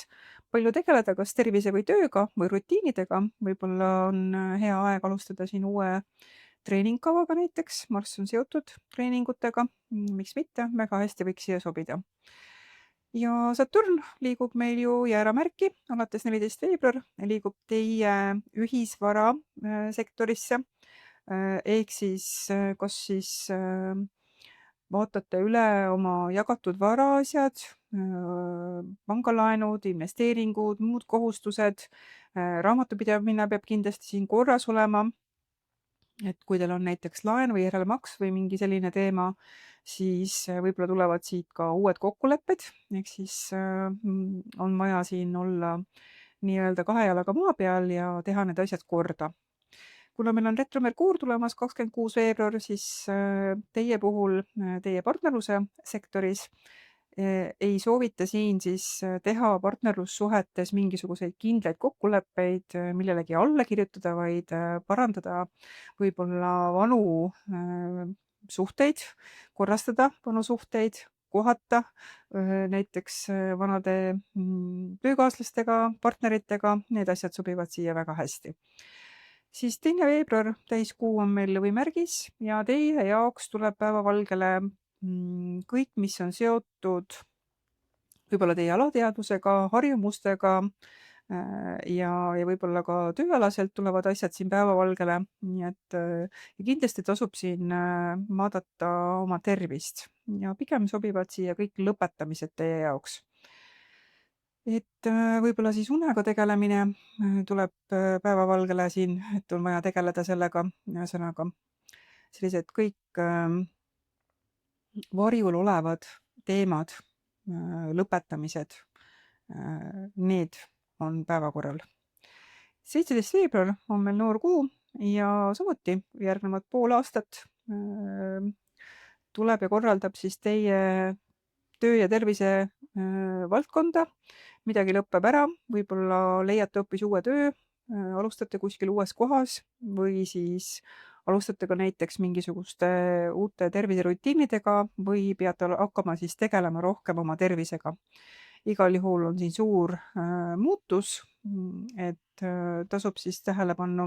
palju tegeleda kas tervise või tööga või rutiinidega. Võib-olla on hea aeg alustada siin uue treeningkavaga näiteks, Marss on seotud treeningutega, miks mitte, väga hästi võiks siia sobida. Ja Saturn liigub meil ju jääramärki, alates 14 veebruar liigub teie ühisvara sektorisse. Ehk siis kas siis vaatate üle oma jagatud varaasjad, pangalaenud, investeeringud, muud kohustused, raamatupidamine peab kindlasti siin korras olema. Et kui teil on näiteks laen või järelmaks või mingi selline teema, siis võib-olla tulevad siit ka uued kokkulepped, ehk siis on vaja siin olla nii-öelda 2 jalaga maa peal ja teha need asjad korda. Kuna meil on retromerkuur tulemas 26 veebruar, siis teie puhul, teie partnerluse sektoris ei soovita siin siis teha partnerlussuhetes mingisuguseid kindlaid kokkuleppeid, millelegi alla kirjutada, vaid parandada võib-olla vanu suhteid, korrastada vanu suhteid, kohata näiteks vanade töökaaslastega, partneritega, need asjad sobivad siia väga hästi. Siis 2. veebruar, täiskuu on meil lõvimärgis ja teie jaoks tuleb päevavalgele kõik, mis on seotud võib-olla teie alateadvusega, harjumustega ja võib-olla ka tööalaselt tulevad asjad siin päevavalgele, nii et ja kindlasti tasub siin vaadata oma tervist ja pigem sobivad siia kõik lõpetamised teie jaoks. Et võib-olla siis unega tegelemine tuleb päevavalgele siin, et on vaja tegeleda sellega, ühesõnaga sellised kõik varjul olevad teemad, lõpetamised, need on päevakorral. 17. veebruar on meil noor kuu ja samuti järgnevad pool aastat tuleb ja korraldab siis teie töö ja tervise valdkonda. Midagi lõpeb ära, võib-olla leiate hoopis uue töö, alustate kuskil uues kohas või siis alustate ka näiteks mingisuguste uute terviserutiinidega või peate hakkama siis tegelema rohkem oma tervisega. Igal juhul on siin suur muutus, et tasub siis tähele panna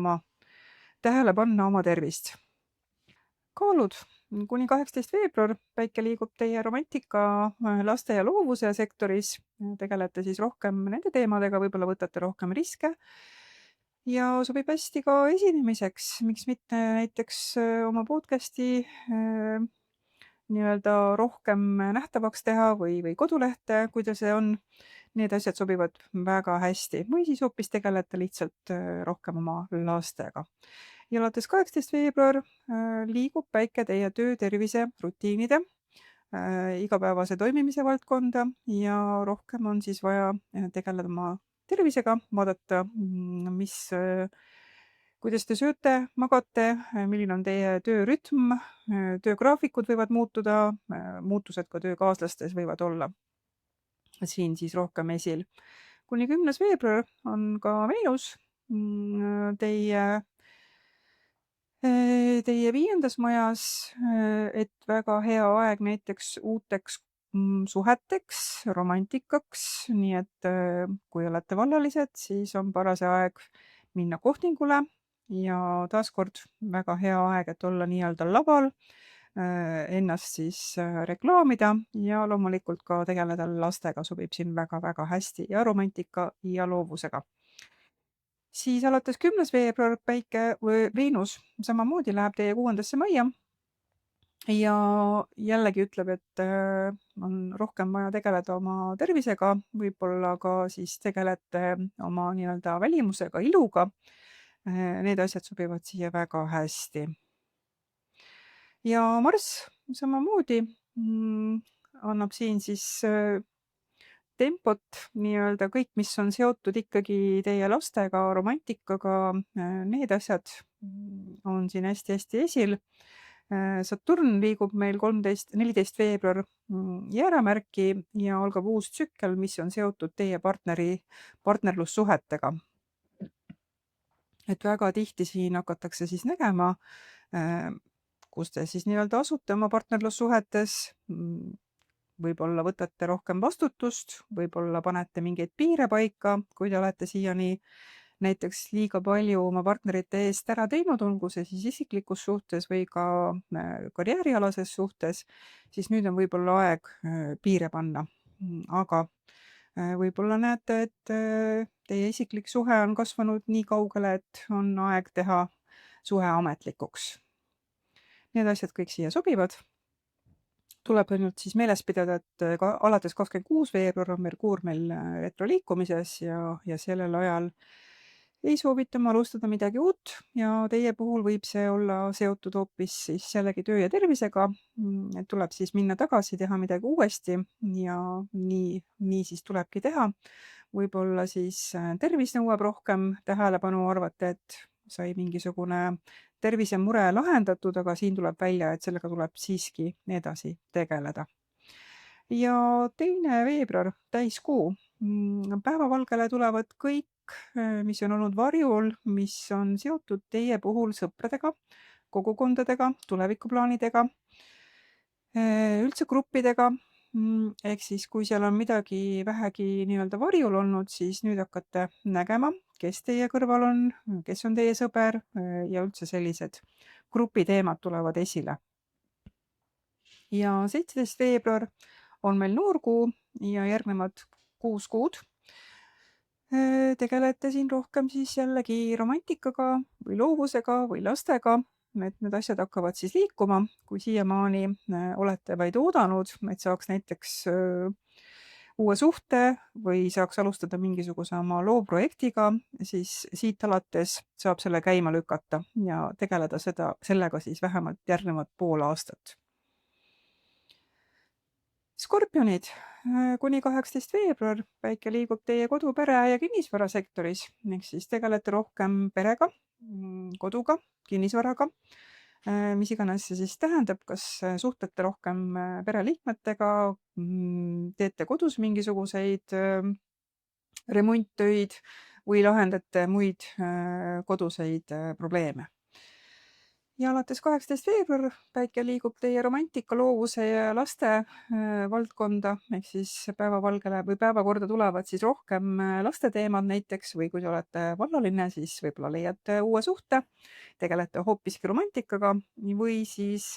oma tervist. Kaalud. Kuni 18. veebruar päike liigub teie romantika, laste ja loovuse sektoris. Tegelete siis rohkem nende teemadega, võib-olla võtate rohkem riske. Ja sobib hästi ka esinemiseks, miks mitte näiteks oma podcasti nii-öelda rohkem nähtavaks teha või kodulehte, kui teil see on. Need asjad sobivad väga hästi või siis hoopis tegelete lihtsalt rohkem oma lastega. Ja alates 18. veebruar liigub päike teie töö, tervise, rutiinide, igapäevase toimimise valdkonda ja rohkem on siis vaja tegeleda oma tervisega, vaadata, kuidas te sööte, magate, milline on teie töörütm, töögraafikud võivad muutuda, muutused ka töökaaslastes võivad olla siin siis rohkem esil. Kuni 10. veebruar on ka Venus teie 5. majas, et väga hea aeg näiteks uuteks suheteks, romantikaks, nii et kui olete vallalised, siis on paras aeg minna kohtingule ja taaskord väga hea aeg, et olla nii-öelda laval, ennast siis reklaamida ja loomulikult ka tegeleda lastega sobib siin väga-väga hästi ja romantika ja loovusega. Siis alates 10. veebruar päike või Venus samamoodi läheb teie 6. majja ja jällegi ütleb, et on rohkem vaja tegeleda oma tervisega, võib-olla ka siis tegelete oma nii-öelda välimusega, iluga. Need asjad sobivad siia väga hästi. Ja Marss samamoodi annab siin siis tempot, nii-öelda kõik, mis on seotud ikkagi teie lastega, romantikaga, need asjad on siin hästi-hästi esil. Saturn liigub meil 14. veebruar jääramärki ja algab uus tsükkel, mis on seotud teie partnerlussuhetega. Et väga tihti siin hakatakse siis nägema, kus te siis nii-öelda asute oma partnerlussuhetes, võib-olla võtate rohkem vastutust, võib-olla panete mingeid piire paika, kui te olete siiani näiteks liiga palju oma partnerite eest ära teinud, olgu see siis isiklikus suhtes või ka karjäärialases suhtes, siis nüüd on võib-olla aeg piire panna. Aga võib-olla näete, et teie isiklik suhe on kasvanud nii kaugele, et on aeg teha suhe ametlikuks. Need asjad kõik siia sobivad. Tuleb ainult siis meeles pidada, et alates 26. veebruar on Merkuur meil retroliikumises ja sellel ajal ei soovita ma alustada midagi uut ja teie puhul võib see olla seotud hoopis siis jällegi töö ja tervisega, et tuleb siis minna tagasi, teha midagi uuesti ja nii siis tulebki teha. Võib-olla siis tervis nõuab rohkem tähelepanu, arvate, et sai mingisugune tervisemure lahendatud, aga siin tuleb välja, et sellega tuleb siiski edasi tegeleda. Ja 2. veebruar, täiskuu. Päevavalgele tulevad kõik, mis on olnud varjul, mis on seotud teie puhul sõpradega, kogukondadega, tulevikuplaanidega, üldse gruppidega. Ehk siis, kui seal on midagi vähegi nii-öelda varjul olnud, siis nüüd hakkate nägema, kes teie kõrval on, kes on teie sõber ja üldse sellised grupiteemad tulevad esile. Ja 17. veebruar on meil noorkuu ja järgnevad 6 kuud tegelete siin rohkem siis jällegi romantikaga või loovusega või lastega, et need asjad hakkavad siis liikuma, kui siiamaani olete vaid oodanud, et saaks näiteks uue suhte või saaks alustada mingisuguse oma loovprojektiga, siis siit alates saab selle käima lükata ja tegeleda sellega siis vähemalt järgnevad pool aastat. Skorpionid, kuni 18. veebruar päike liigub teie kodu, pere ja kinnisvarasektoris, ehk siis tegelete rohkem perega, koduga, kinnisvaraga, mis iganes see siis tähendab, kas suhtlete rohkem pereliikmetega, teete kodus mingisuguseid remonttöid või lahendate muid koduseid probleeme. Ja alates 18. veebruar päike liigub teie romantika, loovuse ja laste valdkonda, ehk siis päevavalgele või päevakorda tulevad siis rohkem lasteteemad näiteks, või kui te olete vallaline, siis võib-olla leiate uue suhte, tegelete hoopiski romantikaga, või siis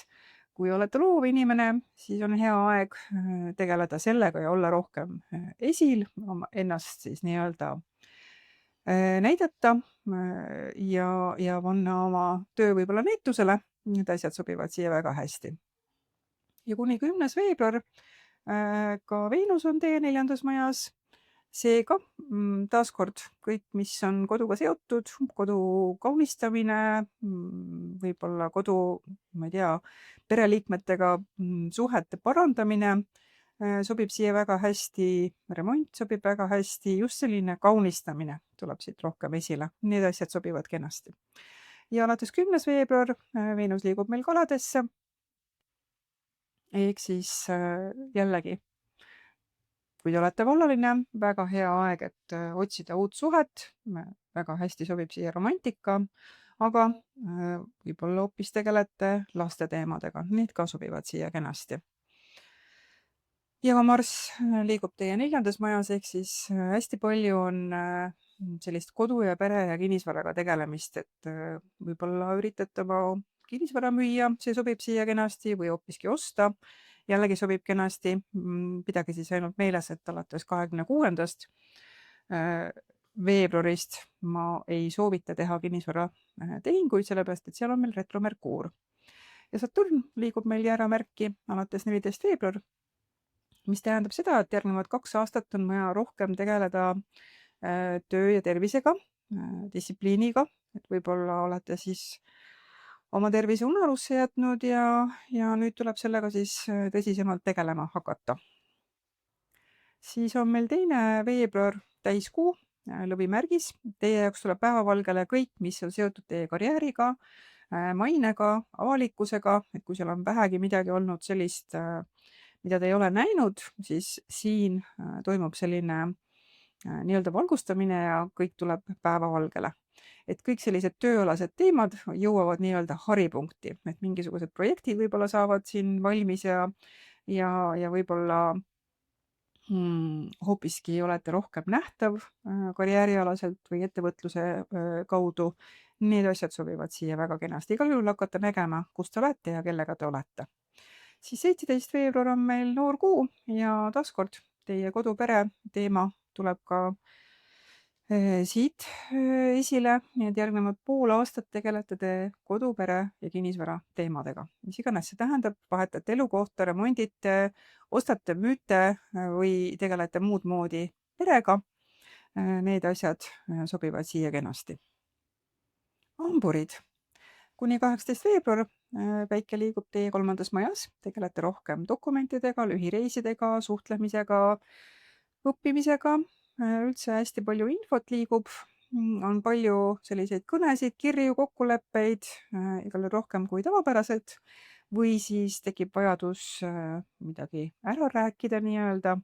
kui olete loov inimene, siis on hea aeg tegeleda sellega ja olla rohkem esil, ennast siis nii-öelda näidata ja panna oma töö võib-olla näitusele, need asjad sobivad siia väga hästi. Ja kuni 10. veebruar ka Veenus on teie 4. majas, seega taaskord kõik, mis on koduga seotud, kodu kaunistamine, võib-olla kodu, ma ei tea, pereliikmetega suhete parandamine, sobib siia väga hästi, remont sobib väga hästi, just selline kaunistamine tuleb siit rohkem esile. Need asjad sobivad kenasti. Ja alates 10. veebruar Veenus liigub meil kaladesse. Ehk siis jällegi, kui te olete vallaline, väga hea aeg, et otsida uut suhet, väga hästi sobib siia romantika, aga võib-olla hoopis tegelete laste teemadega, need ka sobivad siia kenasti. Ja Marss liigub teie 4. majas, ehk siis hästi palju on sellist kodu ja pere ja kinnisvaraga tegelemist, et võib-olla üritate oma kinnisvara müüa, see sobib siia kenasti, või hoopiski osta, jällegi sobib kenasti. Pidage siis ainult meeles, et alates 26. veebruarist ma ei soovita teha kinnisvara tehinguid, sellepärast et seal on meil retromerkuur. Ja Saturn liigub meil jääramärki alates 14. veebruar, mis tähendab seda, et järgnevad 2 aastat on vaja rohkem tegeleda töö ja tervisega, distsipliiniga, et võib-olla olete siis oma tervise unarusse jätnud ja nüüd tuleb sellega siis tõsisemalt tegelema hakata. Siis on meil 2. veebruar täiskuu, lõvimärgis. Teie jaoks tuleb päevavalgele kõik, mis on seotud teie karjääriga, mainega, avalikkusega, et kui seal on vähegi midagi olnud sellist, mida te ei ole näinud, siis siin toimub selline nii-öelda valgustamine ja kõik tuleb päevavalgele. Et kõik sellised tööalased teemad jõuavad nii-öelda haripunkti, et mingisugused projektid võib-olla saavad siin valmis ja võib-olla hoopiski olete rohkem nähtav karjäärialaselt või ettevõtluse kaudu. Need asjad sobivad siia väga kenasti. Igal juhul hakata nägema, kus te olete ja kellega te olete. Siis 17. veebruar on meil noorkuu ja taaskord teie kodupere teema tuleb ka siit esile, nii et järgnevad pool aastat tegelete te kodupere ja kinnisvara teemadega. Mis iganes see tähendab, vahetate elukohta, remondite, ostate, müüte või tegelete muud moodi perega. Need asjad sobivad siia kenasti. Hamburid. Kuni 18 veebruar päike liigub teie 3. majas, tegelete rohkem dokumentidega, lühireisidega, suhtlemisega, õppimisega, üldse hästi palju infot liigub, on palju selliseid kõnesid, kirju, kokkuleppeid, igal juhul rohkem kui tavapäraselt, või siis tekib vajadus midagi ära rääkida nii-öelda.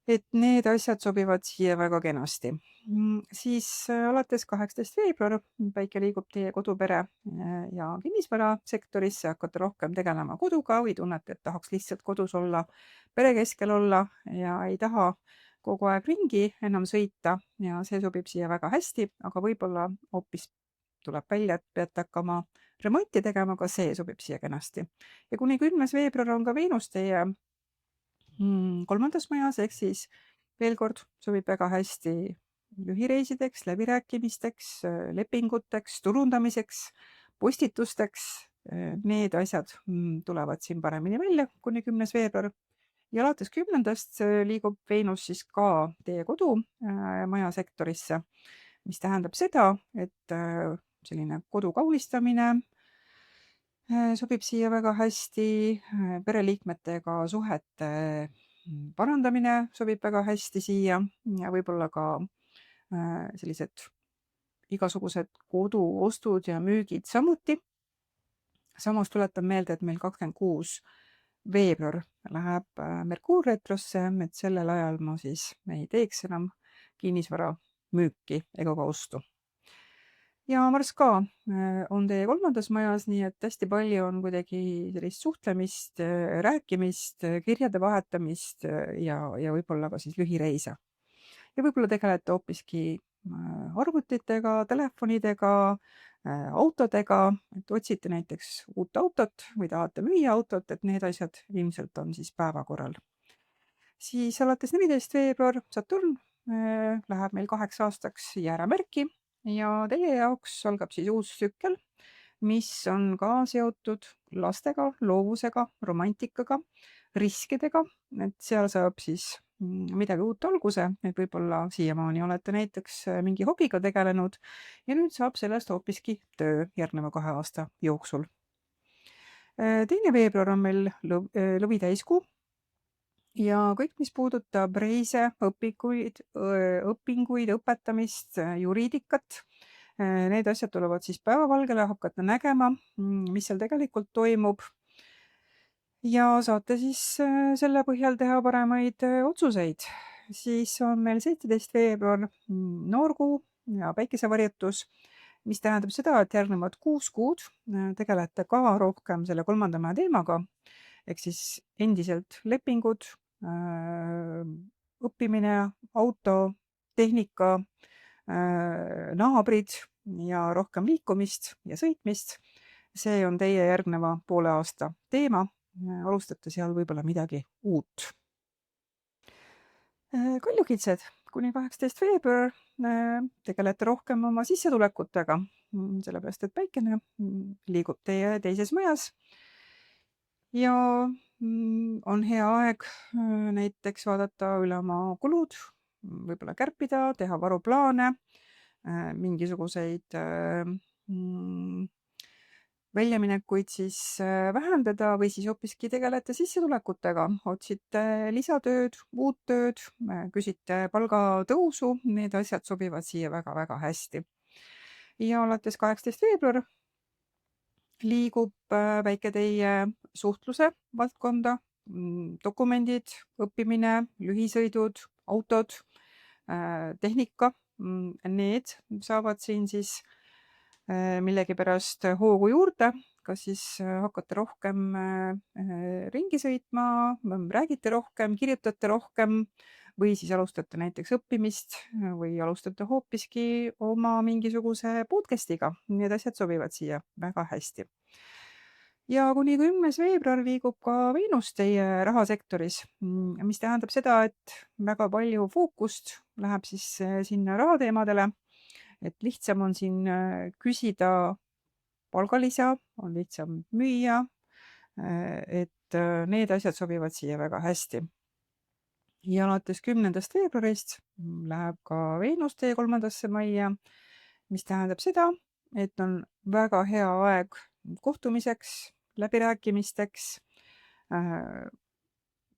Et need asjad sobivad siia väga kenasti. Siis alates 18 veebruar päike liigub teie kodupere ja kinnisvarasektorisse, hakkate rohkem tegelema koduga või tunnete, et tahaks lihtsalt kodus olla, pere keskel olla ja ei taha kogu aeg ringi enam sõita ja see sobib siia väga hästi, aga võib-olla hoopis tuleb välja, et peate hakkama remonti tegema, ka see sobib siia kenasti. Ja kuni 10. veebruar on ka Veenus teie 3. majas, ehk siis veel kord sobib väga hästi lühireisideks, läbirääkimisteks, lepinguteks, turundamiseks, postitusteks. Need asjad tulevad siin paremini välja kuni 10. veebruar. Ja alates 10. liigub Veenus siis ka teie kodumaja sektorisse, mis tähendab seda, et selline kodu kaunistamine sobib siia väga hästi, pereliikmetega suhete parandamine sobib väga hästi siia ja võib-olla ka sellised igasugused koduostud ja müügid samuti. Samas tuletan meelde, et meil 26. veebruar läheb Merkuur retrosse, et sellel ajal ma siis ei teeks enam kinnisvara müüki ega ka ostu. Ja Marss ka on teie 3. majas, nii et hästi palju on kuidagi sellist suhtlemist, rääkimist, kirjade vahetamist ja võib-olla ka siis lühireise. Ja võib-olla tegelete hoopiski arvutitega, telefonidega, autodega, et otsite näiteks uut autot või tahate müüa autot, et need asjad ilmselt on siis päevakorral. Siis alates 14. veebruar Saturn läheb meil 8 aastaks Jääramärki ja teie jaoks algab siis uus tsükkel, mis on ka seotud lastega, loovusega, romantikaga, riskidega, et seal saab siis midagi uut alguse, et võib-olla siiamaani olete näiteks mingi hobiga tegelenud ja nüüd saab sellest hoopiski töö järgneva 2 aasta jooksul. 2. veebruar on meil lõvi täiskuu ja kõik, mis puudutab reise, õpinguid, õpetamist, juriidikat, need asjad tulevad siis päevavalgele, hakkate nägema, mis seal tegelikult toimub ja saate siis selle põhjal teha paremaid otsuseid. Siis on meil 17. veebruar noorkuu ja päikesevarjutus, mis tähendab seda, et järgnevad 6 kuud tegelete ka rohkem selle 3. maja teemaga, ehk siis endiselt lepingud, õppimine, auto, tehnika, naabrid ja rohkem liikumist ja sõitmist. See on teie järgneva poole aasta teema. Alustate seal võib-olla midagi uut. Kaljukitsed, kuni 18. veebruar tegelete rohkem oma sissetulekutega, sellepärast et päikene liigub teie 2. majas ja on hea aeg näiteks vaadata üle oma kulud, võib-olla kärpida, teha varuplaane, mingisuguseid väljaminekuid siis vähendada või siis hoopiski tegelete sissetulekutega, otsite lisatööd, uut tööd, küsite palgatõusu, need asjad sobivad siia väga-väga hästi. Ja alates 18. veebruar liigub päike teie suhtluse valdkonda, dokumendid, õppimine, lühisõidud, autod, tehnika, need saavad siin siis millegipärast hoogu juurde, kas siis hakkate rohkem ringi sõitma, räägite rohkem, kirjutate rohkem või siis alustate näiteks õppimist või alustate hoopiski oma mingisuguse podcast'iga. Need asjad sobivad siia väga hästi. Ja kuni 10. veebruar liigub ka Veenus teie rahasektoris, mis tähendab seda, et väga palju fookust läheb siis sinna rahateemadele, et lihtsam on siin küsida palgalisa, on lihtsam müüa, et need asjad sobivad siia väga hästi. ja alates 10. veebruarist läheb ka Veenus teie 3. majja, mis tähendab seda, et on väga hea aeg kohtumiseks, läbirääkimisteks,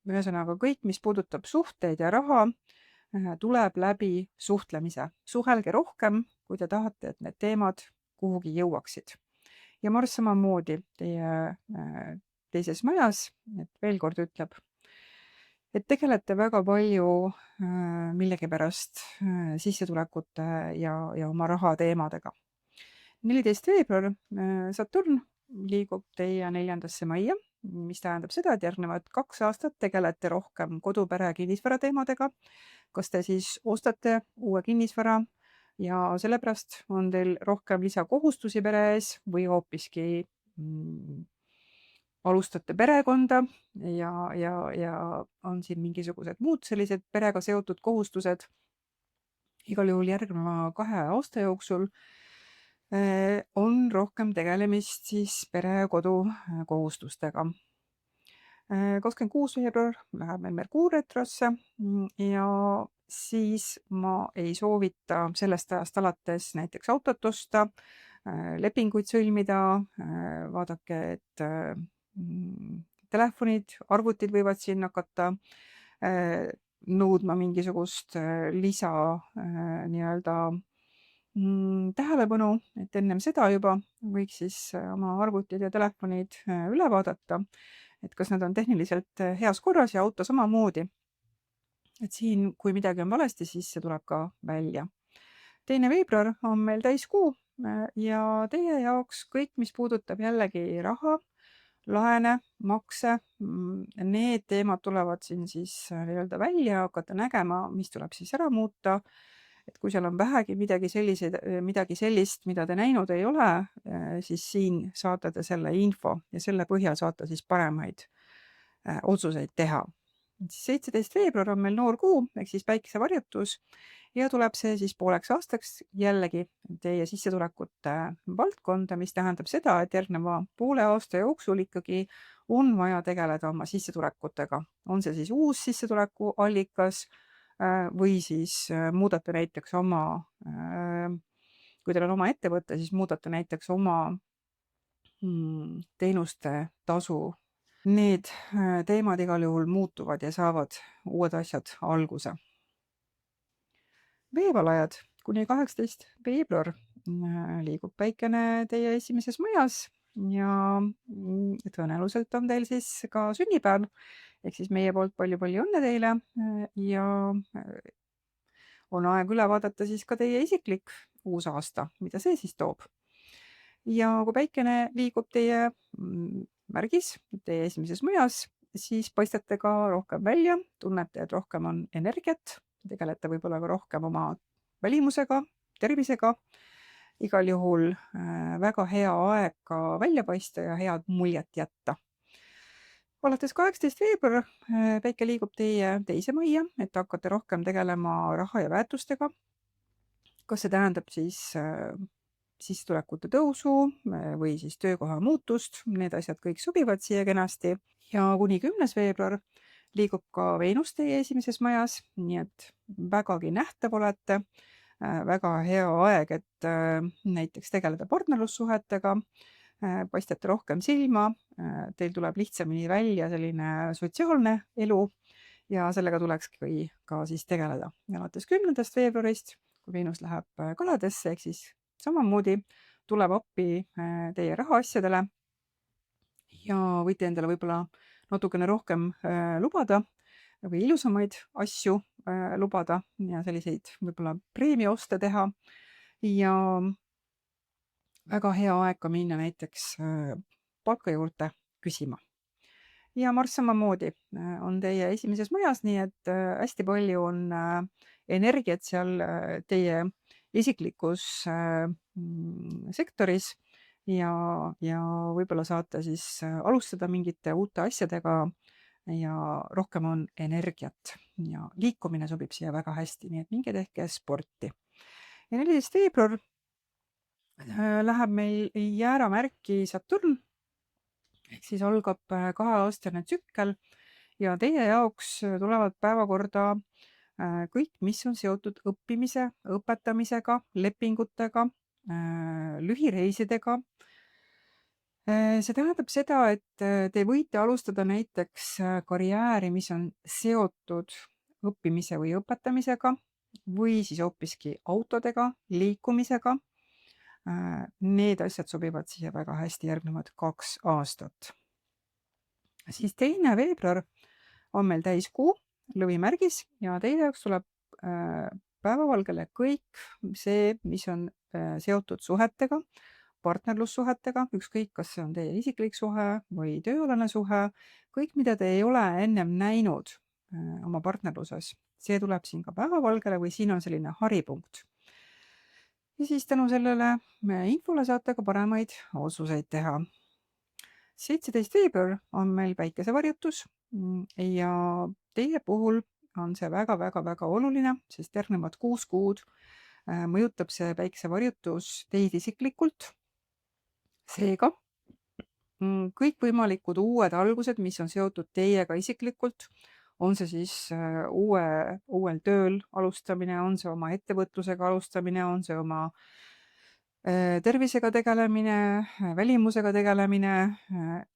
ühesõnaga kõik, mis puudutab suhteid ja raha, tuleb läbi suhtlemise. Suhelge rohkem, kui te tahate, et need teemad kuhugi jõuaksid. Ja Marss samamoodi teie teises majas, et veel kord ütleb, et tegelete väga palju millegipärast sissetulekute ja oma raha teemadega. 14. veebruar Saturn liigub teie 4. majja, mis tähendab seda, et järgnevad 2 aastat tegelete rohkem kodupere kinnisvara teemadega. Kas te siis ostate uue kinnisvara ja sellepärast on teil rohkem lisakohustusi pere ees või hoopiski alustate perekonda ja on siin mingisugused muud sellised perega seotud kohustused. Igal juhul järgneva 2 aasta jooksul on rohkem tegelemist siis pere ja kodu kohustustega. 26. veebruar läheb meil Merkuur retrosse ja siis ma ei soovita sellest ajast alates näiteks autot osta, lepinguid sõlmida, vaadake, et telefonid, arvutid võivad siin hakata nõudma mingisugust lisa nii-öelda tähelepanu, et ennem seda juba võiks siis oma arvutid ja telefonid üle vaadata, et kas nad on tehniliselt heas korras ja auto samamoodi. Et siin, kui midagi on valesti, siis see tuleb ka välja. 2. veebruar on meil täiskuu ja teie jaoks kõik, mis puudutab jällegi raha, laene, makse, need teemad tulevad siin siis nii-öelda välja, hakata nägema, mis tuleb siis ära muuta. Et kui seal on vähegi midagi sellist, mida te näinud ei ole, siis siin saate te selle info ja selle põhjal saate siis paremaid otsuseid teha. 17. veebruar on meil noor kuu, ehk siis päikesevarjutus ja tuleb see siis pooleks aastaks jällegi teie sissetulekute valdkonda, mis tähendab seda, et järgneva poole aasta jooksul ikkagi on vaja tegeleda oma sissetulekutega. On see siis uus sissetulekuallikas või siis muudate näiteks oma, kui teil on oma ettevõte, siis muudate näiteks oma teenuste tasu. Need teemad igal juhul muutuvad ja saavad uued asjad alguse. Veevalajad kuni 18. veebruar liigub päikene teie 1. majas ja tõenäoliselt on teil siis ka sünnipäev, ehk siis meie poolt palju-palju õnne teile ja on aeg üle vaadata siis ka teie isiklik uus aasta, mida see siis toob. Ja kui päikene liigub teie märgis, teie 1. majas, siis paistate ka rohkem välja, tunnete, et rohkem on energiat, tegelete võib-olla ka rohkem oma välimusega, tervisega. Igal juhul väga hea aeg ka välja paista ja head muljet jätta. Alates 18. veebruar päike liigub teie 2. majja, et hakkate rohkem tegelema raha ja väärtustega. Kas see tähendab siis sissetulekute tõusu või siis töökoha muutust, need asjad kõik sobivad siia kenasti. Ja kuni 10. veebruar liigub ka Veenus teie 1. majas, nii et vägagi nähtav olete. Väga hea aeg, et näiteks tegeleda partnerlussuhetega, paistate rohkem silma, teil tuleb lihtsamini välja selline sotsiaalne elu ja sellega tulekski ka siis tegeleda. Ja alates 10. veebruarist, kui Veenus läheb kaladesse, ehk siis samamoodi tuleb appi teie rahaasjadele ja võite endale võib-olla natukene rohkem lubada või ilusamaid asju lubada ja selliseid võib-olla preemiaoste teha ja väga hea aeg ka minna näiteks palka juurde küsima. Ja Marss samamoodi on teie 1. majas, nii et hästi palju on energiat seal teie isiklikus sektoris ja võib-olla saate siis alustada mingite uute asjadega ja rohkem on energiat ja liikumine sobib siia väga hästi, nii et minge tehke sporti. Ja 14. veebruar läheb meil jääramärki Saturn, ehk siis algab 2-aastane tsükkel ja teie jaoks tulevad päevakorda kõik, mis on seotud õppimise, õpetamisega, lepingutega, lühireisidega. See tähendab seda, et te võite alustada näiteks karjääri, mis on seotud õppimise või õpetamisega või siis hoopiski autodega, liikumisega. Need asjad sobivad siia väga hästi järgnevad 2 aastat. Siis 2. veebruar on meil täiskuu, lõvimärgis ja teie jaoks tuleb päevavalgele kõik see, mis on seotud suhetega, partnerlussuhetega, ükskõik, kas see on teie isiklik suhe või tööalane suhe, kõik, mida te ei ole ennem näinud oma partnerluses, see tuleb siin ka päevavalgele või siin on selline haripunkt. Ja siis tänu sellele infole saate ka paremaid otsuseid teha. 17. veebruar on meil päikesevarjutus ja teie puhul on see väga-väga-väga oluline, sest järgnevad 6 kuud mõjutab see päikesevarjutus teid isiklikult. Seega kõikvõimalikud uued algused, mis on seotud teiega isiklikult, on see siis uuel tööl alustamine, on see oma ettevõtlusega alustamine, on see oma tervisega tegelemine, välimusega tegelemine,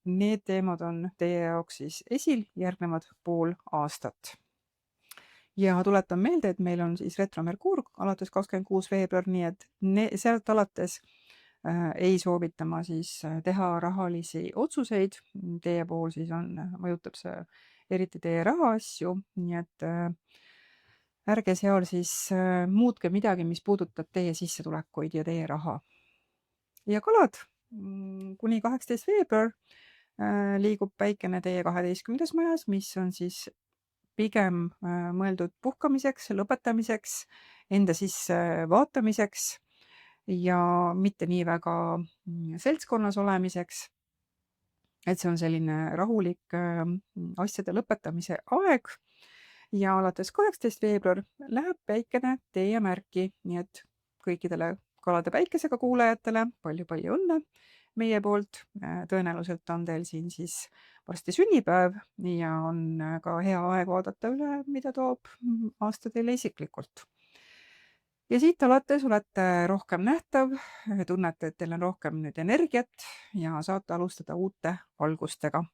need teemad on teie jaoks siis esil järgnevad pool aastat. Ja tuletan meelde, et meil on siis retromerkuur alates 26. veebruar, nii et sealt alates ei soovita ma siis teha rahalisi otsuseid. Teie puhul siis mõjutab see eriti teie rahaasju, nii et ärge seal siis muutke midagi, mis puudutab teie sissetulekuid ja teie raha. Ja kalad, kuni 18. veebruar liigub päikene teie 12. majas, mis on siis pigem mõeldud puhkamiseks, lõpetamiseks, enda sisse vaatamiseks ja mitte nii väga seltskonnas olemiseks. Et see on selline rahulik asjade lõpetamise aeg ja alates 18. veebruar läheb päikene teie märki, nii et kõikidele kalade päikesega kuulajatele palju-palju õnne meie poolt. Tõenäoliselt on teil siin siis varsti sünnipäev ja on ka hea aeg vaadata üle, mida toob aasta teile isiklikult. Ja siit alates olete rohkem nähtav, tunnete, et teil on rohkem nüüd energiat ja saate alustada uute algustega.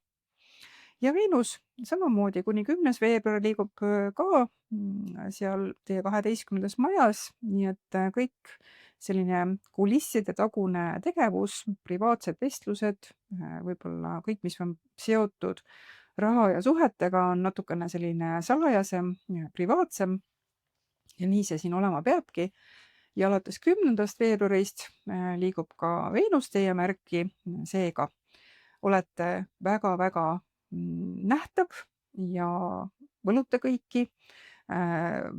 Ja Veenus samamoodi kuni 10. veebruar liigub ka seal teie 12. majas, nii et kõik selline kulisside tagune tegevus, privaatsed vestlused, võib-olla kõik, mis on seotud raha ja suhetega, on natukene selline salajasem, privaatsem. Ja nii see siin olema peabki. Ja alates 10. veebruarist liigub ka Veenus teie märki, seega olete väga-väga nähtav ja võlute kõiki.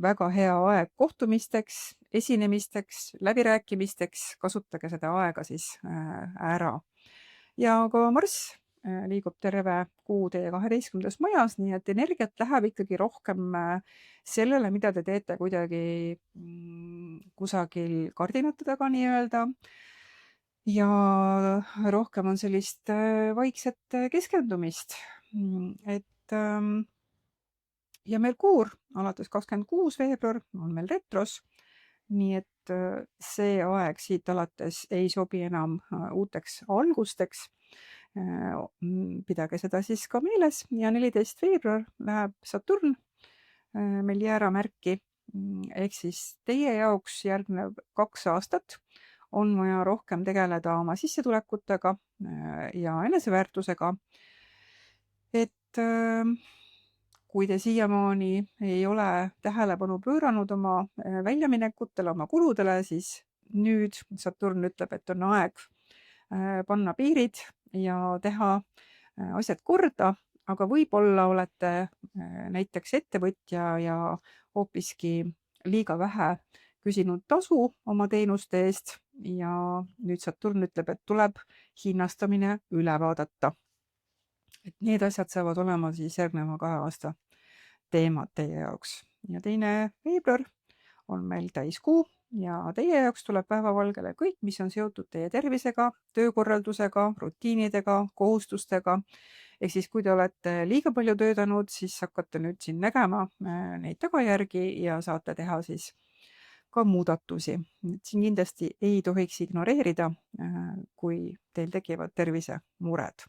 Väga hea aeg kohtumisteks, esinemisteks, läbirääkimisteks, kasutage seda aega siis ära. Ja ka Marss liigub terve kuu teie 12. majas, nii et energiat läheb ikkagi rohkem sellele, mida te teete kuidagi kusagil kardinate taga nii-öelda. Ja rohkem on sellist vaikset keskendumist. Et ja Merkuur alates 26. veebruar on meil retros, nii et see aeg siit alates ei sobi enam uuteks algusteks. Pidage seda siis ka meeles ja 14. veebruar läheb Saturn meil jääramärki, ehk siis teie jaoks järgnev 2 aastat on vaja rohkem tegeleda oma sissetulekutega ja eneseväärtusega. Et kui te siiamaani ei ole tähelepanu pööranud oma väljaminekutele, oma kuludele, siis nüüd Saturn ütleb, et on aeg panna piirid ja teha asjad korda, aga võib-olla olete näiteks ettevõtja ja hoopiski liiga vähe küsinud tasu oma teenuste eest ja nüüd Saturn ütleb, et tuleb hinnastamine üle vaadata. Et need asjad saavad olema siis järgneva 2 aasta teemad teie jaoks. Ja 2. veebruar on meil täiskuu ja teie jaoks tuleb päevavalgele kõik, mis on seotud teie tervisega, töökorraldusega, rutiinidega, kohustustega Ehk siis, kui te olete liiga palju töötanud, siis hakkate nüüd siin nägema neid tagajärgi ja saate teha siis ka muudatusi. Siin kindlasti ei tohiks ignoreerida, kui teil tekivad tervisemured.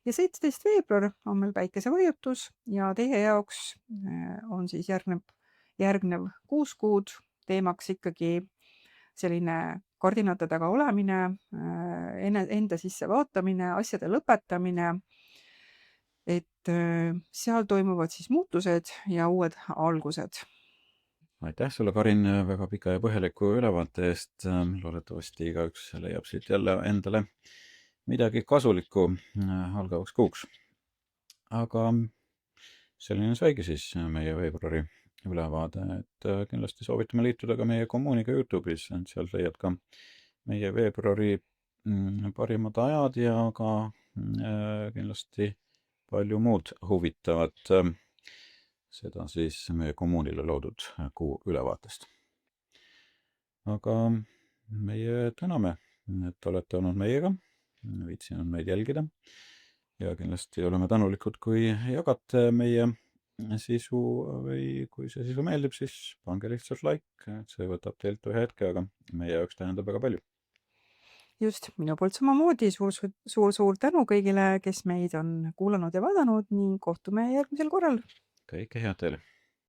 Ja 17. veebruar on meil päikesehoiatus ja teie jaoks on siis järgnev 6 kuud teemaks ikkagi selline kardinate taga olemine, enda sisse vaatamine, asjade lõpetamine, et seal toimuvad siis muutused ja uued algused. Aitäh sulle, Karin, väga pika ja põhjaliku ülevaate eest. Loodetavasti igaüks leiab siit jälle endale midagi kasulikku algavaks kuuks. Aga selline saigi siis meie veebruari ülevaade, et kindlasti soovitame liituda ka meie kommuuniga YouTube'is, seal leiad ka meie veebruari parimad ajad ja ka kindlasti palju muud huvitavat, seda siis meie kommuunile loodud kuu ülevaatest. Aga meie täname, et olete olnud meiega, viitsinud meid jälgida ja kindlasti oleme tänulikud, kui jagate meie sisu või kui see sisu meeldib, siis pange lihtsalt like, see võtab teilt ühe hetke, aga meie jaoks tähendab väga palju. Just, minu poolt samamoodi suur tänu kõigile, kes meid on kuulanud ja vaadanud ning kohtume järgmisel korral. Kõike head teile!